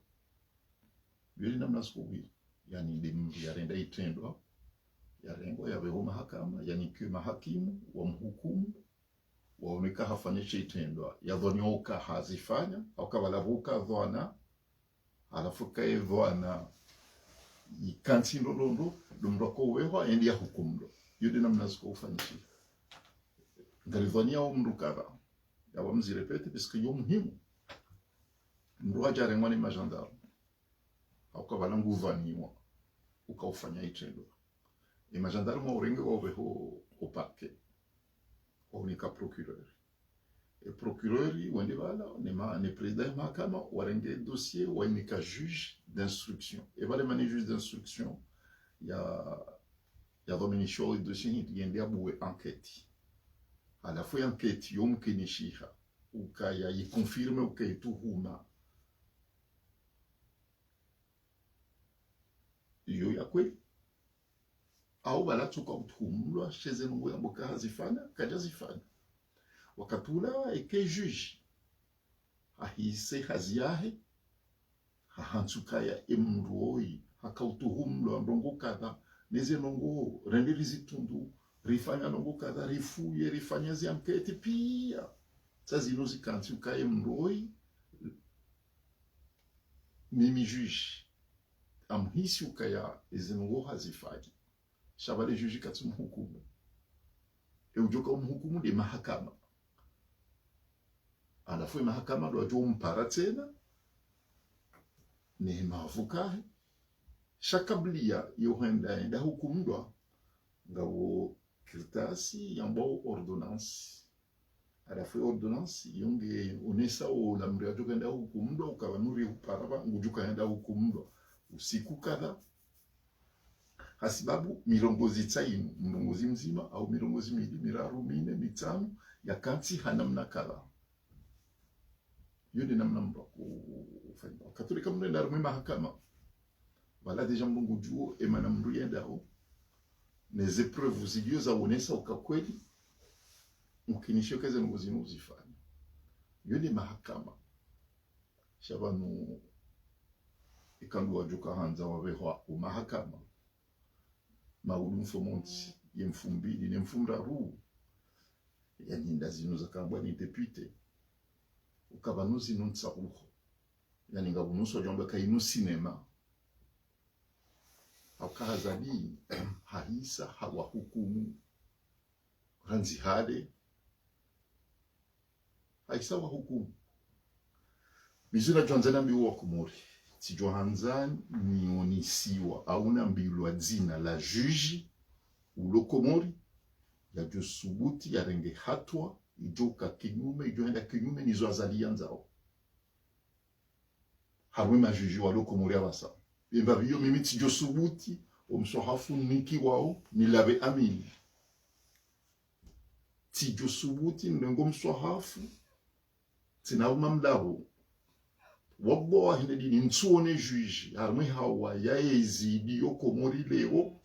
yule namna sikubi yani ndi yarenda itendo yarengo ya beho mahakama yani kwa mahakimu wa mhukumu waoneka hafanyisha itendo yadhonyoka hazifanya au kabalabuka dhona halafu kae dhona ikanti ndondo dumroko weho endi ya hukumu yule namna sikufanyisha ngalidhonia umrukaba ya wamzirepete parce yo muhimu ndo ajare ngwani magendarme au kabala nguvaniwa ukaufanya itendo e magendarme orenge obeho au parquet onika procureur e procureur wende bala ne président mahakama warenge dossier wanika juge d'instruction e bale mani juge d'instruction ya dominisho dossier yende abuwe enquête à la fois enquête yom kenishiha ukaya yikonfirme ukayituhuma iyo yakwe au bala tuka uthumulwa sheze ngo yamboka hazifana kaja zifana wakatula eke juge ahise haziyahe hahansukaya emroi hakautuhumlwa ndongo kadha neze nongo rendelizitundu rifanya nongo kadha rifuye rifanya zi anketi pia sazino zikanti ukaye mroi mimi juge amhisi ukaya izinongo hazifaji shabale juge katsumuhukumu ujoka umhukumu de mahakama alafu mahakama ndo ajo mpara tena ne mavukahe shakablia yohenda hukumdwa ngawo kirtasi yambo ordonnance alafu ordonnance yonge unesa o la mriajo kenda hukumdwa ukawanuri uparaba ngujuka yenda hukumdwa usiku kadha hasibabu milongozi tsainu mlongozi mzima au milongozi mili miraru mine mitano ya kanti hanamna kadha yoni namna mba kufanya katolika mnenda rumwe mahakama Wala deja mbungu juo emana mndu yendao. Neze preuve zilio za onesa ukakweli. Mkinishokeze nguzinu uzifanya. Yoni mahakama. Shabanu ikandu wajuka hanza wawewa umahakama. Maudu mfomonti yemfumbili ni mfumra ruu. Yani ndazinu za kambwa ni depute. Ukabanuzi nunsa uho. Yani ngabunuso jombe kainu sinema. Haukahazali haisa hawa hukumu. Ranzi hade. Haisa wa hukumu. Mizuna johanzana mbiwa kumori. Si johanzani nionisiwa. Auna mbiwa dzina la juji. Ulokomori. Ya jo subuti ya renge hatwa. Ijoka kinyume. Ijoenda kinyume nizo azali yanzao. Harwe majuji wa lokomori abasa. Imbabiyo mimi tijo subuti. Omsohafu niki wao. Nilabe amini. Tijo subuti ndengo msohafu. Tina mamlabo. Wabo hinedi ni nsuone juji. Harwe hawa ya ezidi yokomori leo.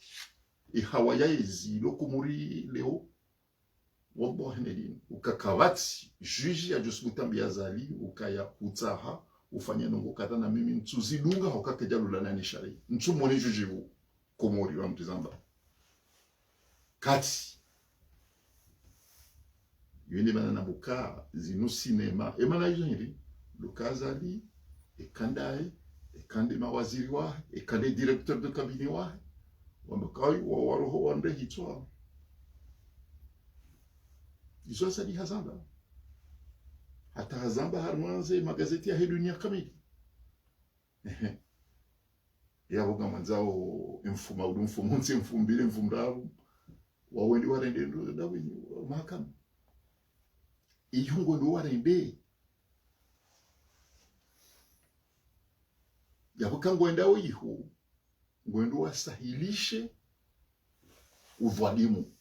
Hawa ya ezidi yokomori leo. Wabo hinedi. Ukakawati. Juji ya josubuta mbiyazali. Ukaya utaha. Ufanya nungo kata na mimi ntuzidunga hokake jalula na nishari. Ntu mwone jujivu. Komori wa mtizamba. Kati. Yende mana nabuka zinu sinema. Emana hizo hili. Lukazali. Ekandae. Ekande mawaziri wahe. Ekande directeur de cabinet wahe. Wambakai wa waroho wande hitwa. Izo asali hazamba. Hata hazamba harmanze magazeti ya dunia kamili. Ya boga manzao mfuma udu mfumunzi mfumbile mfumrabu. Wawendi warende ndo dawini mahakama. Iyungo ndo warende. Ya boga ngwenda ihu. Ngwendo wasahilishe udhalimu.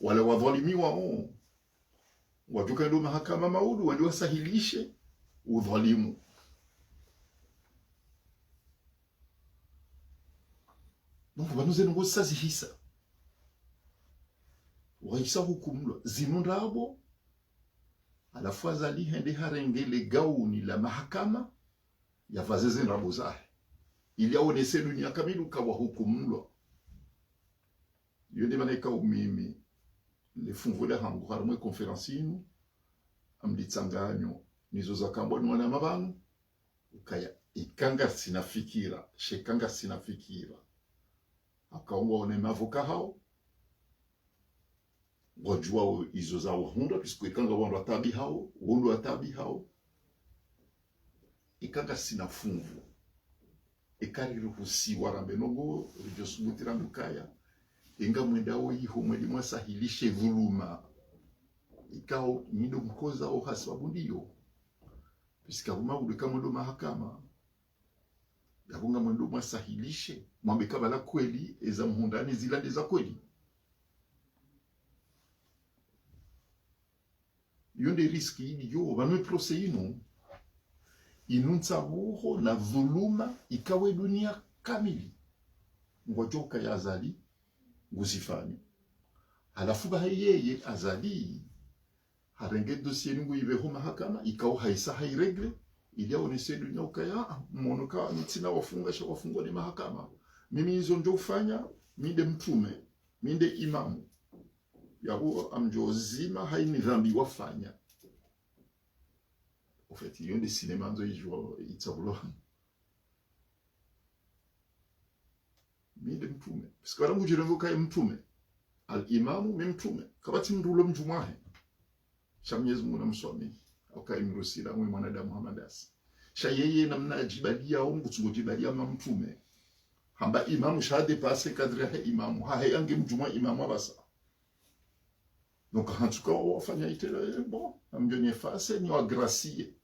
Wale wadhalimiwa o. Wajuka ndo mahakama maudu wende wasahilishe udhalimu. Donc banuze ngo sazi hisa. Waisa hukumlo zinundabo alafu azali hende harengele gauni la mahakama ya vazeze ndabo zahe. Ili aonese dunia kamili ukawa hukumlo. Yende maneka umimi le funvule hangu harumwe konferansinu amditsanganyo nizo za kamboni wana mabanu ukaya ikanga sinafikira shekanga sinafikira akaungwa one mavuka hao wajua izo za wahunda pisku ikanga wandu watabi hao wandu watabi hao ikanga sinafunvu ikari ruhusi warambenogo rijosubutira mukaya inga mwendao iho mwedi mwasahilishe dhuluma. Ikao nindo mkoza o hasababu ndiyo. Pisika umaudu mwendo mahakama. Yabunga mwendo mwasahilishe. Mwambeka bala kweli eza mhundani zilande za kweli. Yonde riski hini yo. Vanwe prose ino. Inunta uho na dhuluma ikawe dunia kamili. Mwajoka ya azali. Nguzifanya. Halafu bahe yeye azali harenge dossier nungu ibeho mahakama ikao haisa hairegle ili aonese dunia ukaya mwonoka nitina wafunga sha wafungwa ni mahakama. Mimi hizo njo ufanya minde mtume minde imamu yahu amjo zima haini dhambi wafanya. Ofeti yonde sinema nzo ijwa itabulo minde mtume. Piskara mujirengo kaya mtume. Al-imamu mtume. Kabati mdulo mjumahe. Shamnyezi muna mswami. Auka imrusila mwe mwanadamu hamadasi. Shayeye na mna ajibalia au mkutungo jibalia mtume. Hamba imamu shahade pase kadri ya imamu. Hahe ange mjuma imamu abasa. Donc hantuka wafanya itela bon. Amjonye fase ni wa gracie.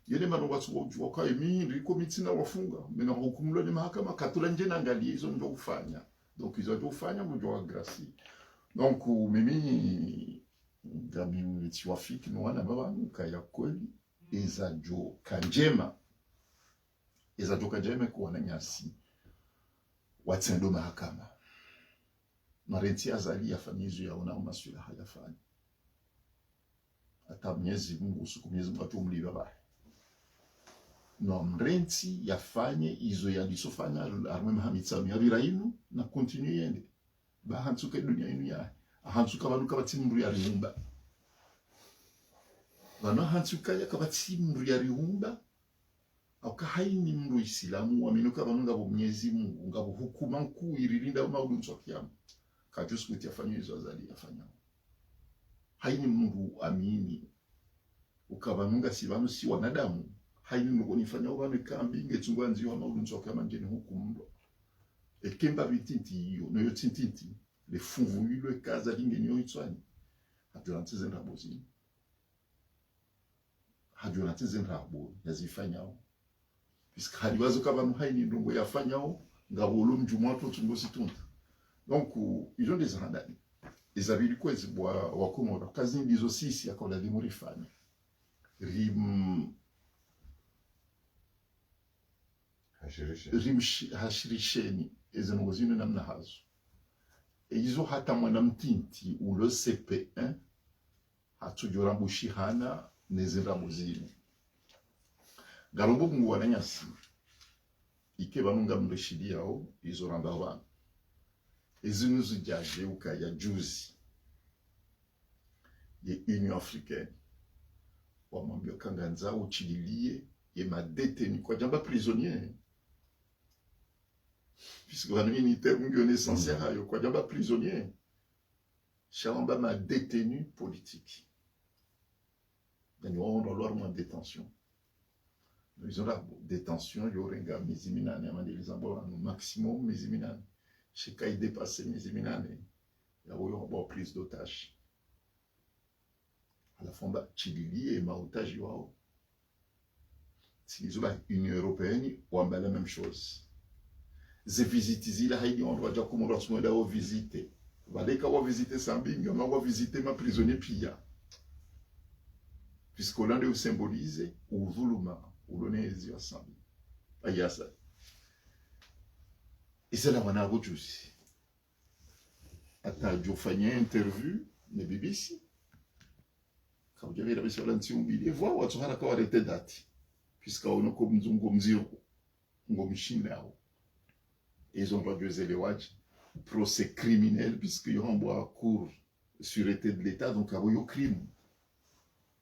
Yene manu watu waka imi riko mitina wafunga. Mena hukumlo ni mahakama katula nje nangalie hizo njo ufanya. Donc izo njo ufanya mjo wa gracie. Donc mimi gami itiwafiki no wana baba kaya kweli eza jo kanjema ezatoka jeme kuona nyasi watsendo mahakama marenti azali yafanyizo yaona maswala hayafanya hata Mwenyezi Mungu usiku Mwenyezi Mungu atumliba bae no mrenti yafanye izo yalisofanya arme mahamitsa yabirainu na continue yende bahansuka dunia inu ya ahansuka baluka batimru ya rimba bana hansuka yakabatimru ya rimba auka haini mru Islamu wamenuka banunga bo Mwenyezi Mungu ngabo hukuma nkuu irilinda maudunzo kiyama kajusu kuti yafanye izo azali yafanya haini mru amini ukabanunga si banu si wanadamu haini nuko nifanya ubane kambi ngetungwa nziwa maudunzo kiyama njeni hukumu ekemba bitinti yo no yo tintinti le funvulu le kaza linge nyo itswani haturantize ndabozini haturantize ndabo yazifanyao puisque haliwazo kabanu haini ndongo yafanyao ngabolo mjumwa to tungosi tunta donc ils ont des randani les abili kwezi bwa wakomoda kazi ndizo sisi akola limurifanya rim hashirisheni ezenongozini namna hazo izo hata mwanamtinti ulo CP1 hatujorambushihana nezinramuzini garombo mungu wananyasi ike banunga mreshidi yao izo ramba wana ezinuzu jaje ukaya juzi ye Union Africaine wamwambia kanganza uchililie ye madeteni kwa jamba prisonnier puisque vanini terme ngone essentiel ayo kwa jamba prisonnier Chamba ma détenu politique on doit leur moins détention ils ont la détention yorenga miziminane amandelizambo no maximum miziminane chez kai dépasser miziminane ya oyo ba prise d'otage à la fin ba chilili et ma otage yo si ils ont la Union européenne ou la même chose ze visite zila haidi on doit dire comment on doit da visiter valeka wa visiter Sambinga on va visiter ma prisonnier pia puisque l'on doit symboliser ou zuluma ou l'onezi wa Sambi ayasa et c'est là on a autre chose ata jofanya interview ne BBC quand il y avait la mission l'anti-umbilier voir watu haraka warete dati puisque on a comme mzungu mziro ngomshinao ils ont pas dû les watch procès criminel puisque ils ont bois cour sûreté de l'État donc à au crime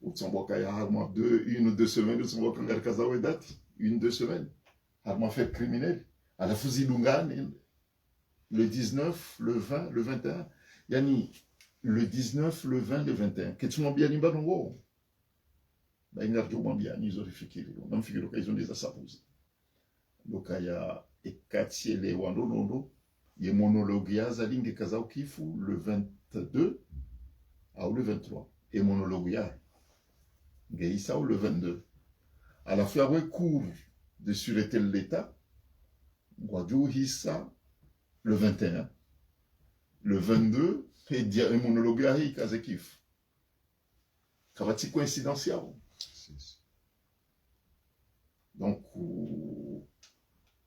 ou tsombo kaya harma 1 ou 2 semaines tsombo kangar kazawe date 1-2 semaines harma fait criminel à la Fuzilungane le 19 le 20 le 21 yani le 19 le 20 le 21 qu'est-ce bien imba ngo ba inarjo mwambia nizo rifikiri on mfikiri qu'ils ont des assapouz donc aya ekatiele wandonondo ye monologue ya zalinge kazao kifu le 22 ou le 23 et monologue ya ngeisa ou le 22 à la fois ouais cours de sûreté de l'État ngwaju hissa le 21 le 22 et dire un monologue ya kazekif kabati coïncidentiel donc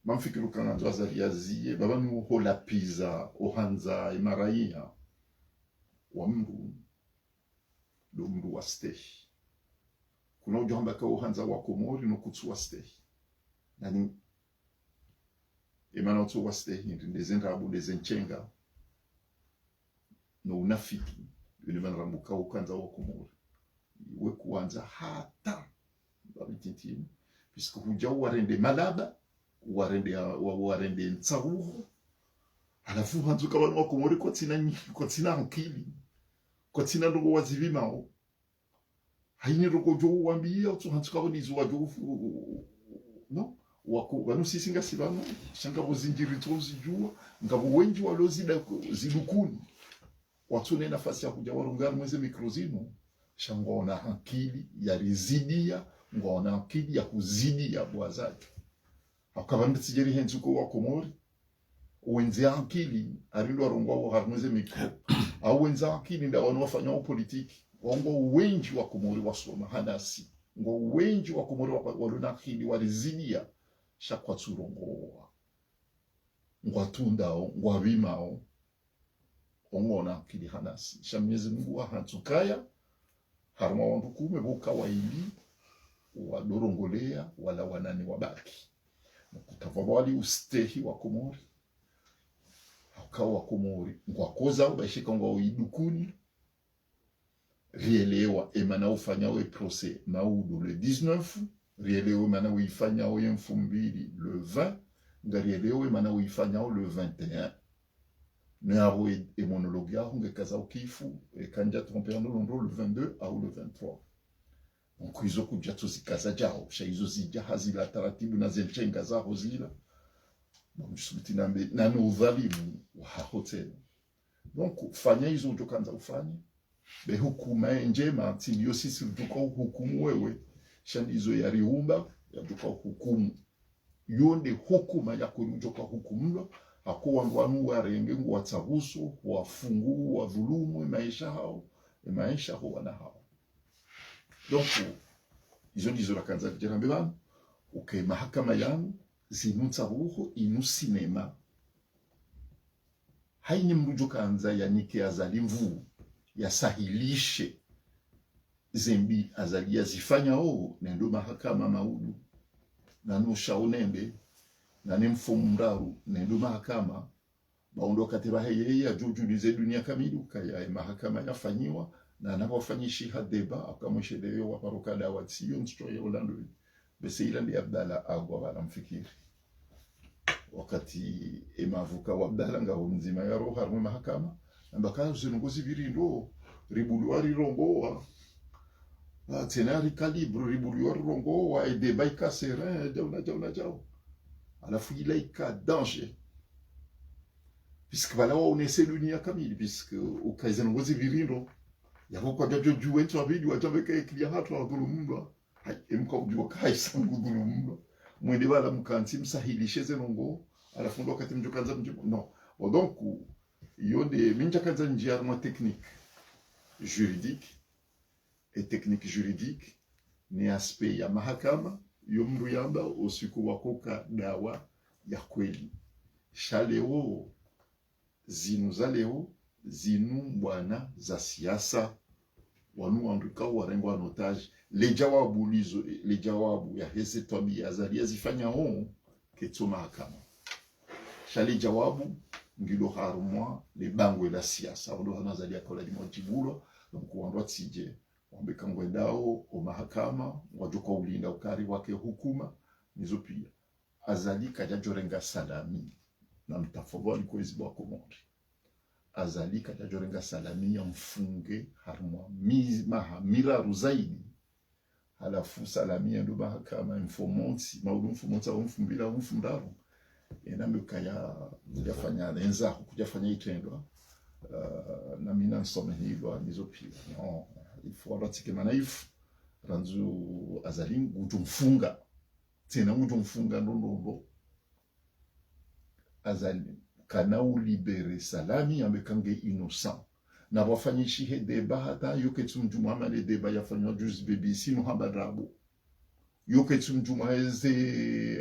mamfikiru kana jazali yaziye baba nu hola pizza ohanza imaraia wa mru do mru waste kuna ujamba ka ohanza wa komori no kutsu waste nani emana utsu waste hindi ndezenga abu ndezenchenga no unafiki yule manrambuka ukanza wa komori we kuanza hata babitintini puisque huja warende malaba warende ntsaruhu alafu hanzu kabano wakomori kwa tina hankili kwa tina ndogo wazivimao haini roko jo wambia tu hanzu kabano izu wajofu no wako banu sisi ngasibano shanga bozinjiri tozi jua ngabo wenji walozida zilukuni watu ne nafasi ya kuja warungana mweze mikrozino shangona hankili ya rizidia ngona hankili ya kuzidia bwazake akabanda tijeri henzuko wa komori wenze akili arindo arongwa wa harmeze mikro au wenze akili nda wanafanya politiki wango wengi wa komori wasoma hanasi ngo wengi wa komori walona akili walizidia shakwa tsurongo ngwatundao ngwabimao ongona kili hanasi shamnyezi Mungu wa hatukaya harma wandu kume boka waili wadorongolea wala wanani wabaki kutavawali ustehi wa Komori hakawa Komori ngwakoza ubashika ngwa uidukuni rielewa emana ufanya we procès maudu le 19 rielewa emana uifanya we mfumbili le 20 ngarielewa emana uifanya le 21 Naro et monologue ya hunge kaza ukifu et kanja trompeur nolondo le 22 au le 23 donc izo kuja tuzikaza jao sha izo zija hazila taratibu na zenchenga za hozila bon jusubiti nambe nano udhalimu wa hotel donc fanya izo ujokanza ufanye be hukuma njema tilio sisi tuko hukumu wewe shandi izo ya riumba ya tuko hukumu yonde hukuma ya kurujoka hukumu hakuwa ngwanu warenge ngwatsabuso wafungu wa dhulumu maisha hao maisha ho wana hao donc izo ndizo la kanza vijana mbebana okay mahakama yangu zinutsabuho inu sinema haini mrujo kanza yanike azali mvu yasahilishe zembi azali yazifanya o nendo mahakama maudu nanu shaonembe nani mfumu mraru nendo mahakama baundo katiba heye ya jujulize dunia kamilu kaya mahakama yafanyiwa na anapofanyishi hadeba akamwesheleyo wa parokada wa tsiyo nstroye Orlando bese ilandi Abdalla agwa baramfikiri wakati emavuka wa Abdalla ngao mzima ya roho harmu mahakama mbaka zinunguzi birindo ribuluari rongoa tenari calibre ribuluari rongoa et deba ikaserin jao alafu ila ika danger puisque voilà on essaie dunia kamili puisque ukaizana ngozi virindo yako kwa jajo juwe tu abidi wajambe kai kilia hatu wa dhulumba hai emka ujua kai sangu dhulumba mwende wala mkanti msahilishe zenongo alafu ndo wakati mjokanza mjibu non donc yonde minja kanza njia ma technique juridique et technique juridique ni aspect ya mahakama yomru yamba usiku wakoka dawa ya kweli shaleo zinu za leo zinu bwana za siasa wanu anduka warengo anotage le jawabu ya hese tobi ya zalia zifanya on keto mahakama shale jawabu ngilo harumwa le bangwe la siasa wando hanazalia kola di mojibulo donc wando tsije wambeka ngwendao o mahakama wajoka ulinda ukari wake hukuma nizo pia azali kajajorenga salami na mtafogwa liko izibwa Komori azali kajajorenga salami ya mfunge harumwa mira ruzaini halafu salami ya ndo mahakama mfomonti maudu mfomonti au mfumbila au mfundaru enambe kujafanya lenza kujafanya itendwa na mina nsome hilo nizo pia no il faut ratike manaif ranzu azali utumfunga tena utumfunga ndondo azali kana ulibere salami amekange innocent na wafanyishi he deba hata yoketu mjuma male deba yafanywa juzi BBC no habadrabo yoketu mjuma eze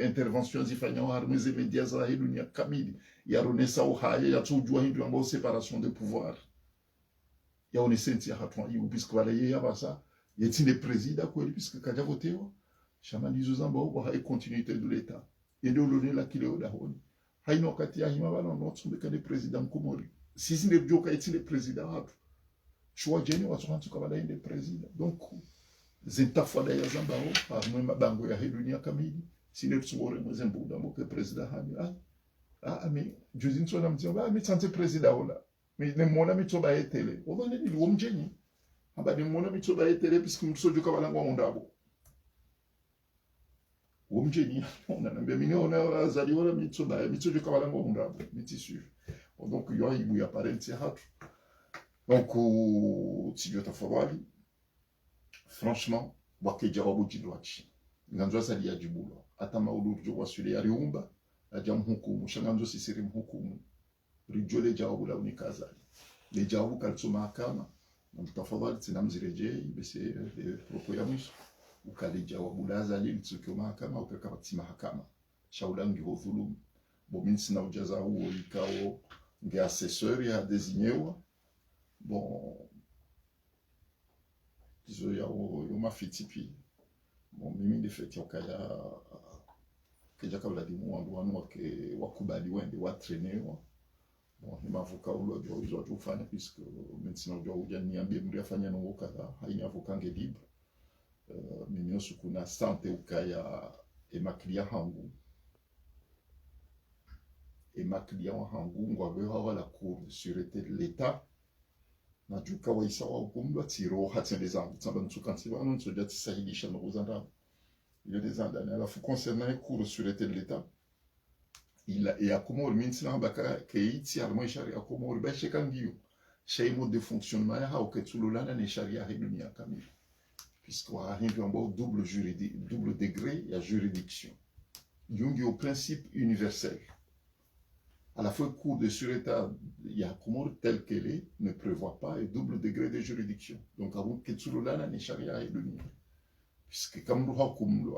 interventions zifanywa harmeze media za dunia kamili ya ronesa uhaya ya tujua hindu ambao séparation de pouvoir ya onesenti ya hatwa yu puisque wala ye yabasa yetine président kweli puisque kaja votewa chama ndizo zamba uko hai continuité de l'état yendo lone la kileo da honi haino wakati ya hima bana notsumbe de président Komori sisi ne bjoka yetine président hatu chwa jeni watu kabala inde président donc zentafada ya zamba ho harmwe mabango ya dunia kamili sine tsumore mwezembu da moke président hani mais juzin so na mtiwa mi tante président ola mais ne mona mitoba etele obane ni womjeni aba ni mona mitoba etele puisque msojo kabala ngwa ndabo womjeni ona na mbemi ona azali wala mitoba mitojo kabala ngwa ndabo mitisu donc yo ibu ya parenti hatu donc tijota fawali franchement wake jawabu jidwachi nganzo sali ya jibulo ata maudu jo wasule ya riumba aja mhukumu shanganzo sisiri mhukumu rijole jawabu la unikazali le jawabu kalso mahakama na mtafadhali tina mzirejei bese propos ya mwisho ukali jawabu la azali litsuko mahakama ukakabati mahakama shaudangi ho dhulumu bon sina ujaza huo ikao nge assesseur ya designewa bon izo ya yo mafiti pi bon mimi ndifeti okaya keja kabla di mwandu wanu wakubali wende watrenewa bon nimavuka ulo jo izo tufanya puisque maintenant jo uja niambie mri afanya no kadha haini avoka nge libre mimi osu kuna sante ukaya emaklia hangu emaklia wa hangu ngwa la cour de sûreté de l'état na juka wa isa wa hukumu tiro hatya des ans tsamba ntsukansi wa nso jati sahilisha no uzanda il des ans d'années alafu concernant la cour de sûreté de l'état il a Komori mintina baka keiti almo sharia Komori ba shekangiyo shay mode de fonctionnement ya au ketsululana ne sharia dunia kamili puisque on arrive en double juridique double degré ya juridiction yungi au principe universel à la fois cour de sûreté il y a Komori tel qu'elle est ne prévoit pas un double degré de juridiction donc avant ketsululana ne sharia dunia puisque comme nous hukumu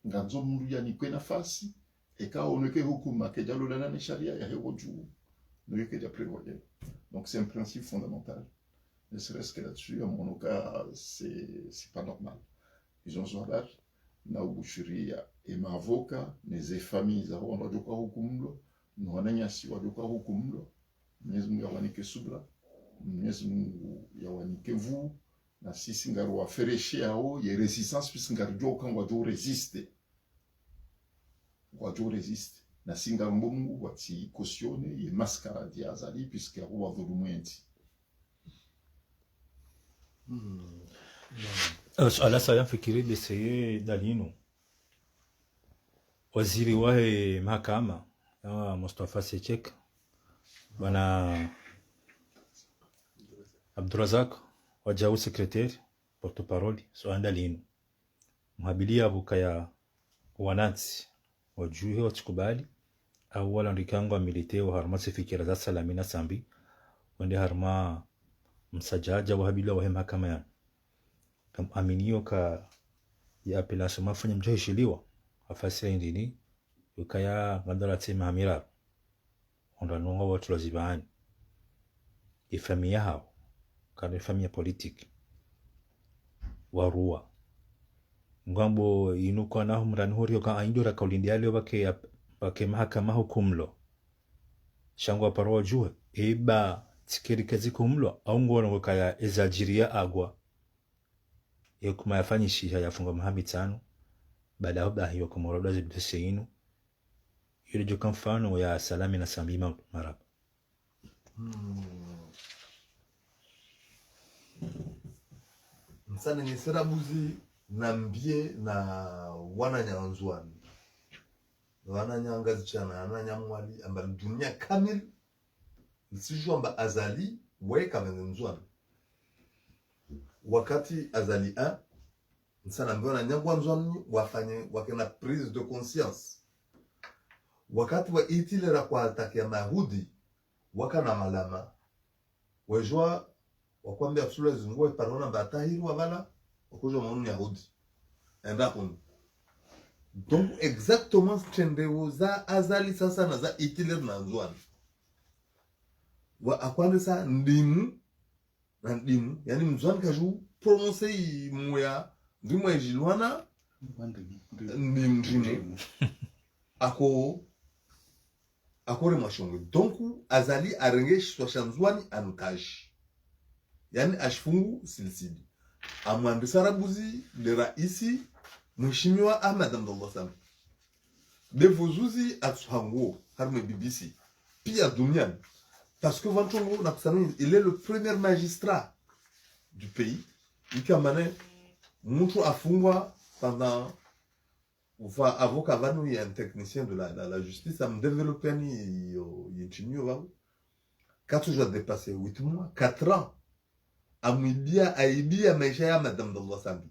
nganzo mundu yani kwena fasi eka oneke hukuma keja lolana ne sharia ya hewo juu ne keja prévoyer donc c'est un principe fondamental ne serait-ce que là-dessus à mon cas c'est pas normal ils ont zoadar na ubushuria et ma avocat les familles za ndo joka hukumlo no wananyasi wajoka hukumlo Mwenyezi Mungu yawanike subra Mwenyezi Mungu yawanike vu na sisi ngaro wa fereshe ao ye resistance puisque ngaro joka ngwa résister wajo resiste na singa mbongo wati cautionner ye mascarade ya azali puisque wa dhulumenti ala saya fikiri deseye dalino waziri wa mahakama Mustafa Sechek bana Abdurazak wajau secrétaire porte-parole so andalino mhabilia bukaya wanansi wajuhe watukubali au wala ndikangwa militeo harma sifikira za salamina sambi wende harma msajaja wahabila wahema kama ya kam aminio ka ya apelaso mafanya mjahishiliwa afasira indini ukaya ngandala tema hamira onda nunga watu lazibani ifamia hao kana ifamia politique warua ngambo inuko na humrani horio ka aindura kaulindiale bake mahakama hukumlo shangwa parwa juhe eba tikeri kazi kumlo au ngono kaya ezajiria agwa yekuma yafanyishi yafunga mahami tano baada ya hiyo kumoroda zibdeseinu ile jo mfano ya salami na sambima marab msana ni serabuzi na mbie na wananyanzwani wananyangazi chana wananyamwali amba dunia kamil sijua amba azali weka menzwani wakati azali 1 msana mbie wananyangwanzwani wafanye wakena prise de conscience wakati wa itilera kwa ataki ya mahudi wakana malama wejua wakwambia kusula zunguwe parona batahiru wabala wakujo maunu yahudi endakun donc exactement chendeo za azali sasa na za itiler na nzwani wa akwande sa ndimu na ndimu yani mzwani kaju prononce muya ndimu ya jilwana ndimu akore mwashongo donc azali arenge shwashanzwani ankashi yani ashfungu silsili amwambi sarabuzi de raisi mheshimiwa Ahmed Abdullah Sambi devozuzi atsuhango harme BBC pia duniani parce que Vantongo Nakusanu il est le premier magistrat du pays ikamane mtu afungwa pendant ufa avocat vanu y un technicien de la justice am développer ni yinchimio va 4 jours dépassé 8 mois 4 ans amwibia aibia maisha ya Madame Abdullah Sambi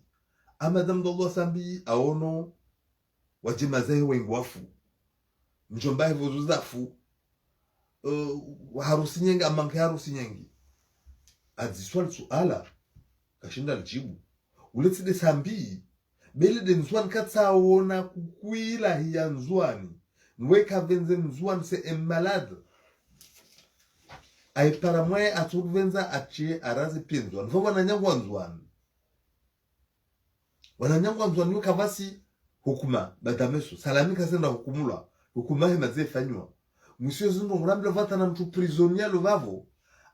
Madame Abdullah Sambi aono wajimazehe wengi wafu mjomba hivyo zuzafu harusi nyingi amanke harusi nyingi aziswali suala kashinda lijibu uleti de Sambi bele de nzwani katsaona kukuila hiya nzwani nwe kavenze nzwani se un malade aipara mwe atuvenza achie arazi pinzwani vo wananyangwa nzwani kavasi hukuma badameso salami kasenda hukumula hukuma he maze fanywa monsieur zindo muramble vata na mtu prisonnier lo vavo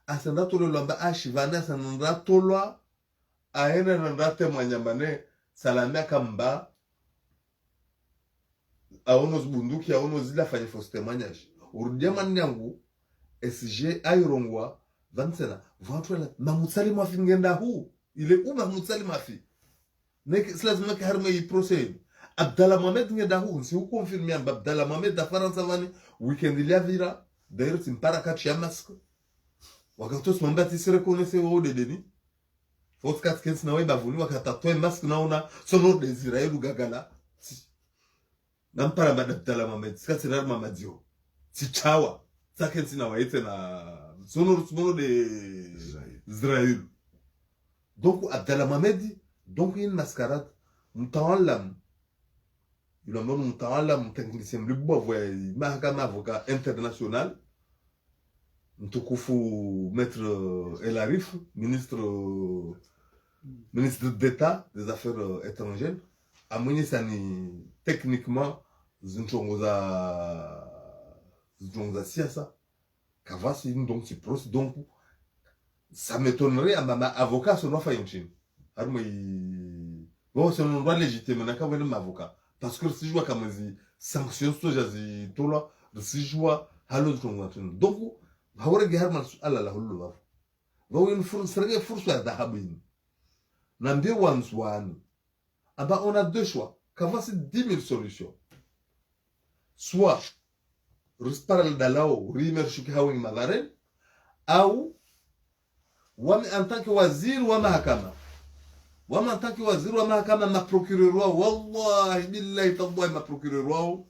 asenda tolo lamba ashivana asenda tolwa aena na ndate mwanyamane salami akamba aono bunduki aono zila fanye fausse témoignage urudia manyangu SG ayrongwa vansena vantwela mamutsali mafi ngenda hu ile uma mutsali mafi nek lazima ke harme yi procès Abdallah Mohamed ngenda hu si confirmer Abdallah Mohamed da Faransa vani weekend il avira d'ailleurs c'est para catch masque wakatos mambati se reconnaître au de deni faut 4 na weba vuni wakatatoa masque naona sono des Israël ou gagala nampara Abdallah Mohamed sikatira mamadio si chawa sakensi na waite na sono de Israël donc Abdallah Mohamed donc une mascarade mtawallam il a même mtawallam technicien le bois voyez mahakama avocat international mtukufu maître El Arif ministre d'État des affaires étrangères amwenye sani techniquement zintongoza siasa kavasi donc c'est proche donc ça m'étonnerait à ma avocat son doit faire une chine bon c'est un droit légitime n'a qu'à venir m'avocat parce que si je vois comme si sanction so jazi tola si je vois halo donc hawre gihar man alla la hullu ba bo une fursa dahabin nambe one aba on a deux choix kavasi 10 000 solutions soit risparal dalao rimer shuki hawing madaren au wami en tant que wazir wa mahakama wama en tant que wazir wa mahakama ma procureur wa wallahi billahi tallahi ma procureur wa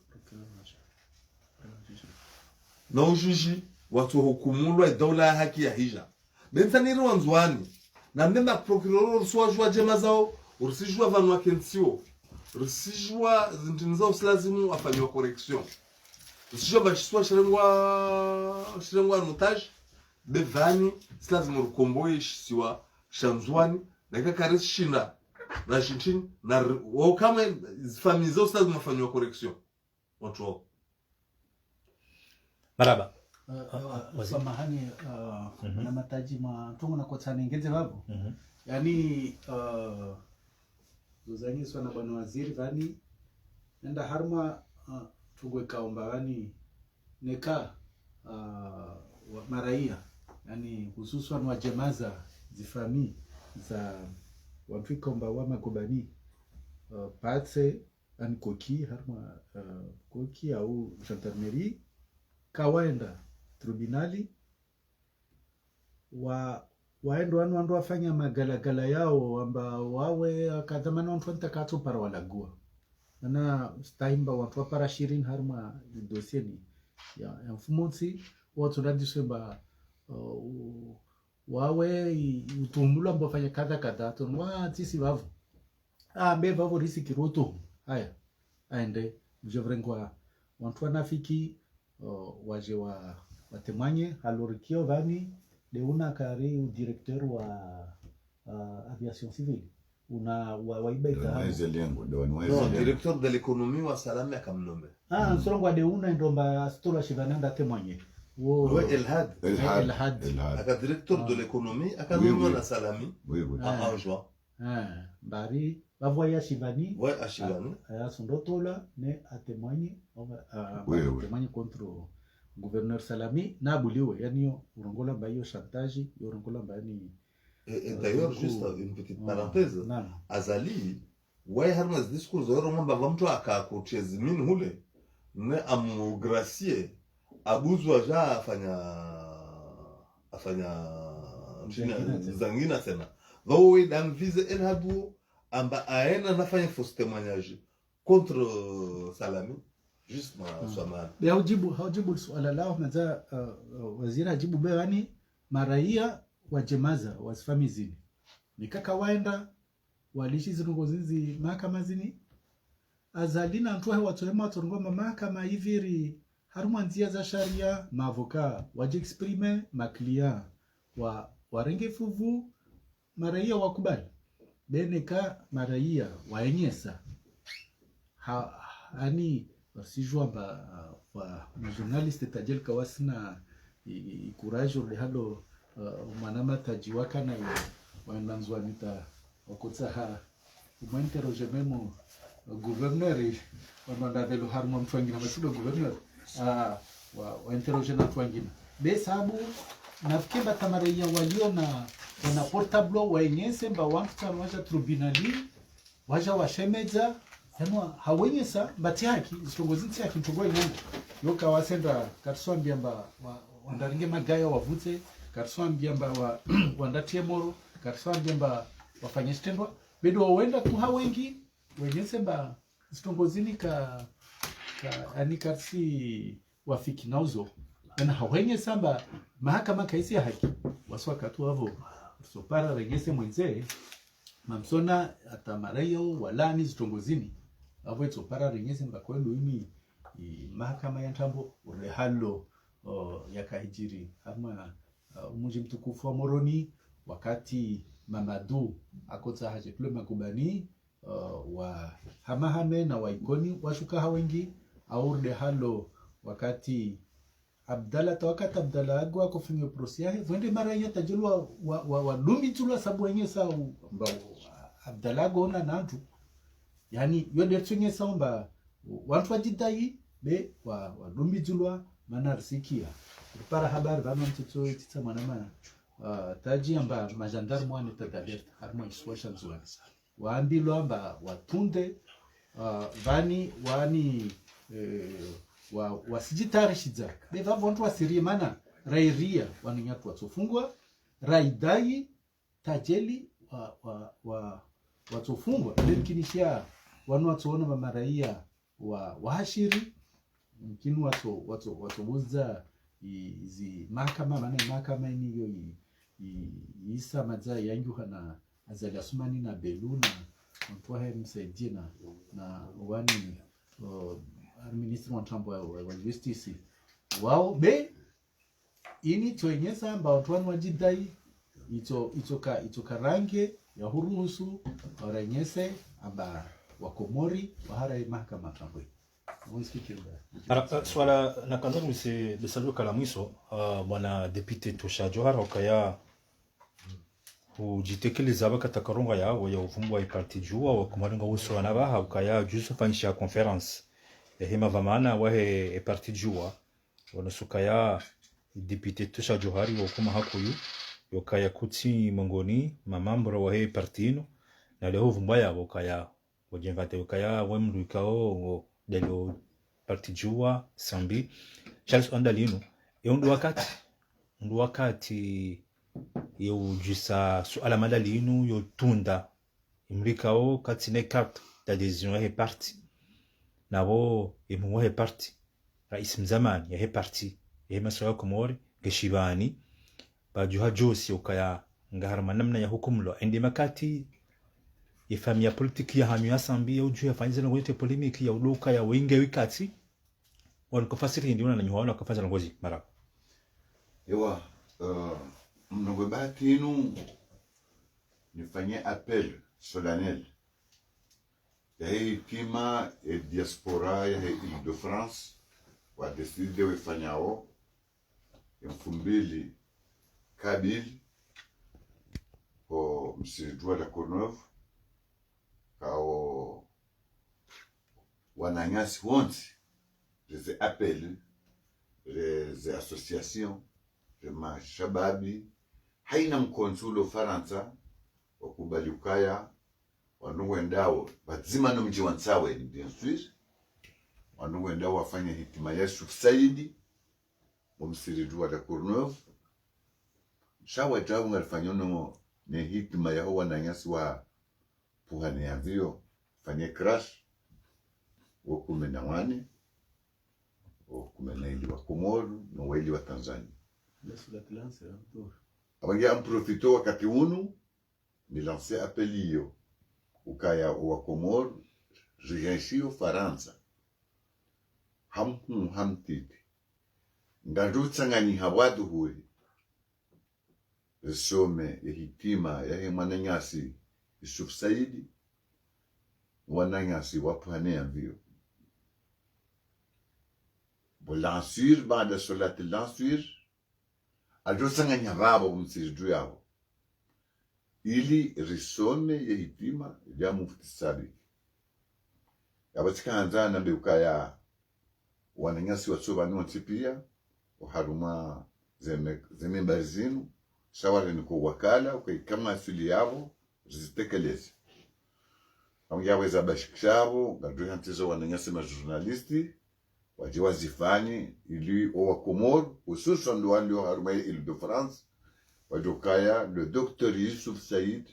na ujuji watu hukumulwa dawla haki ya hija bentani wanzwani na mbema procureur so jwa jema zao ursijwa vanwa kensio ursijwa zintinzao slazimu afanywa correction ursijwa bashiswa shirengwa montage bevani slazimu rukomboye siwa shanzwani na kakaris shina na shinchin na wakama famille zao slazimu afanywa correction watu maraba samahani na mataji matungo na kotsani ngeze babu yani uzanyi swana bwana waziri vani nenda harma tugwe kaomba vani neka maraia yani hususan wa jemaza zifami za wamfikomba wa magobani patse ani koki harma koki au gendarmerie kawaenda tribunali waendo wanu wafanya magalagala yao amba wawe kadhamana watu ntakatu para walagua na staimba watu para 20 harma dosieni ya mfumonsi watu ndisema wawe utumbula mbafanya kadha tunwa tisi wavu mbe wavu risiki roto haya aende mjevrengwa watu wanafiki waje watemanye alorikio vani de una kare u directeur wa aviation civile una waibaita non directeur de l'économie wa salama akamnombe nsongo de una ndomba stola shivananda temanye wo Elhad aka directeur de l'économie akamnombe na salami en juin bari bavoya shivani ouais ashivani aya sondotola ne atemanye atemanye contre gouverneur Salami na buliwe yani urongola mba hiyo chantage urongola mba ni et d'ailleurs juste une petite parenthèse azali ouais harmas discours oro mba vamtu akakochezi min hule ne amugracier abuzwa ja afanya zangina tena though dan vise elhadu amba aena nafanya fausse témoignage contre Salami juste swamana haujibu swala lao maza waziri ajibu bewani maraia wa jemaza wasifamizini nikaka waenda walishi zirongozizi mahakama zini azalina ntuhe watohema watorongoma mahakama hiviri haruma nzia za sharia maavoka waje exprime maklia warenge fuvu maraia wakubali beneka maraia waenyesa ani wasijua wa journaliste tajel kawasina courage le halo manama tajiwaka na wananzwa nita wakotsa ha umainterroge memo gouverneur wanda delo harmo mfangina masudo gouverneur wa interroge na mfangina be sabu nafikiri tamaraia walio na portable waenyese mba wamta waja tribunali waja washemeza hema hawenyesa mbati haki zitongozinsi haki mtogo inyangu yoka wasenda katuswambia mba wandaringe magaya wavutse katuswambia mba wandatie moro katuswambia mba wafanye stendwa bedo wenda kuha wengi wenyese mba zitongozini ani kasi wafiki nauzo na hawenyesa mba mahakama kaisi ya haki waswakatu wavo sopara regese mwenze mamsona atamarayo walani zitongozini avweto para regese mbakwelu ini mahakama ya ntambo urehalo yakahijiri ama umuji mtukufu wa Moroni wakati Mamadu akotsa haje kule makubani wa hamahame na waikoni washuka hawengi aurde halo wakati wakati Abdalla agwa kufinyo prosia vende mara ya tajulwa wa lumbi tulwa sabu wenye sa Abdalla agona nantu yani yode tsunye samba watu wajidai be wa lumbi tulwa manarsikia para habari vama mtoto tita mwanama taji amba majandarmu wani tadabert harmo iswasha nzuwa waambilo amba watunde vani wani wasijitarishiza beva vontu wasirie mana rairia waninyatu watofungwa raidai tajeli watofungwa lekinishia wanu watuona mamaraia wahashiri mkinu watobuza izi mahakama iniyo isa madza yangyuha na azali asumani na belu na mtuahe msaidie na wani ministri wa ntambo wa justice wao be ini tuenyesa amba watu wajidai ito karange ya huruhusu warenyese amba wakomori wahara mahakama ntambo swala na kanzani se besalu kala mwiso bwana depute Tosha Johara okaya ujitekeleza bakatakaronga yawo ya uvumbwa iparti juwa wakumaringa uso wanabaha ukaya juso fanisha conference hema vamana wahe parti juwa wanasukaya depute Tosha Johari wakuma hakuyu yokaya kuti mongoni mamambro wahe partino na leo vumbwa yabo kaya wajengate ukaya wemru ikao delo parti juwa sambi Charles Ondalino ndu wakati yo jusa suala madalinu yo tunda imrikao katine carte d'adhésion ya parti nabo imuwa ya parti rais mzamani ya parti ya maswala komori geshibani bajuha josi ukaya ngaharma namna ya hukumlo ende makati ifamia politiki ya hamu asambi ya uju ya fanyiza ngote polemiki ya uluka ya winge wikati wankofasiri ndiona na nyuhaona kafaza ngozi mara ewa mnogo batinu nifanye appel solennel ya hekima e diaspora ya Île-de-France wa decide wefanyao mfumbili Kabil o msijua la Courneuve kao wananyasi wonti les appels les associations les mashababi haina mkonsulo Faransa wakubali ukaya wanuwendao bazima no mji wansawe bien sûr wanuwendao wafanye hitima Yesu Saidi mumsirijua la Courneuve shawa jawu ngalfanyono ne hitima ya wananyasi wa puhane ya vio fanye crash wakume na wane wakume na ili wa Komoru na waili wa Tanzania abangia amprofito wakati unu ni lance appel hiyo ukaya wa Komor rigenshio Faransa hamhu hamtiti ngarutsangani hawadu huri risome ya hitima ya mwananyasi Yusuf Saidi wananyasi wapane ambio bolansur baada salati lansur arutsangani hawabo msirju yao ili risome ya hitima ya Mufti Sadik yabatsikanza nambe ukaya wananyasi watsobanu pia uharuma zeme bazinu shawari niko wakala kama asili yabo zitekeleze amuyaweza bashikshabo ngaduhantizo wananyasi ma journalisti waje wazifanye ili wa Komor hususan ndo walio haruma ile de France wajokaya le docteur Yusuf Said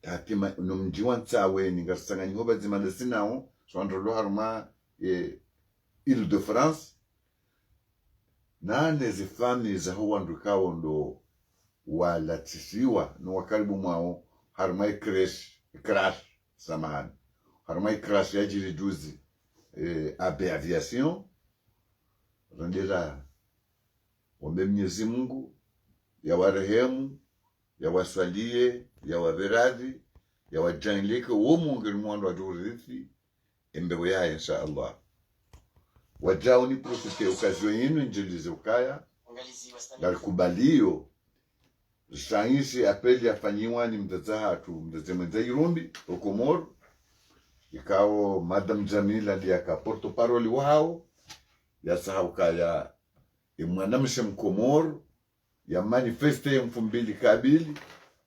tatima nomjiwan tsawe ningasanga ngoba zimanda sinao swandro haruma ile de France nane zifami za huwa ndukao ndo walatisiwa no wakaribu mwao haruma crash samahani haruma crash ya jiri juzi abe aviation rondera ombe Mwenyezi Mungu ya warehemu ya waswalie ya waberadhi ya wajanilike uomunge mwando wa jurithi embewe ya insha Allah wajao ni profite okazio yinu njilize ukaya galikubalio sainsi apeli afanyiwa ni mtazahatu mtazemwenza Irumbi Komor ikao Madam Jamila ndiye akaporto paroli wao ya sahaukaya imwanamshe Mkomor ya manifeste ya mfumbili kabili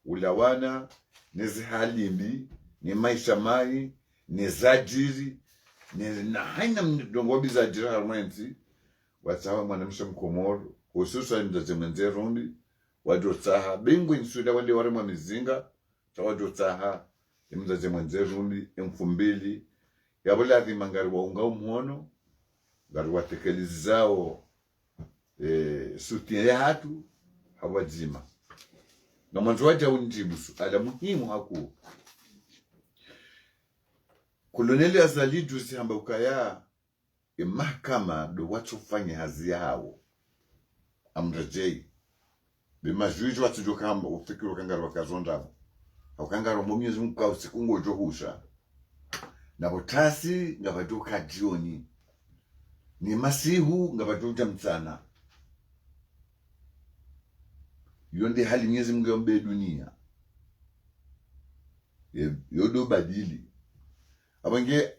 ulawana nezi halimbi ni maisha mai ni zajiri na haina mdongobi zajiri harumenti watsawa mwanamshe Mkomor hususa mtazemwenza Irumbi wajotsaha bingu insuda wale warema mizinga wajotsaha mtazemwenza Irumbi mfumbili yabula adhimangari wa unga umuhono ngari watekelizi zao sutia ya hatu hawajima na mwanzo waja unjibu suala muhimu haku Koloneli Azali juzi hamba ukaya mahakama do watu fanye hazi yao amrejei bima juju watu jokamba ufikiru kangaro wakazonda wakangaro Mwenyezi Mungu kwa usiku ngojo husha na botasi ngabaduka jioni ni masihu ngabaduka mtsana yonde hali Mwenyezi Mungu yombe dunia yodo badili abange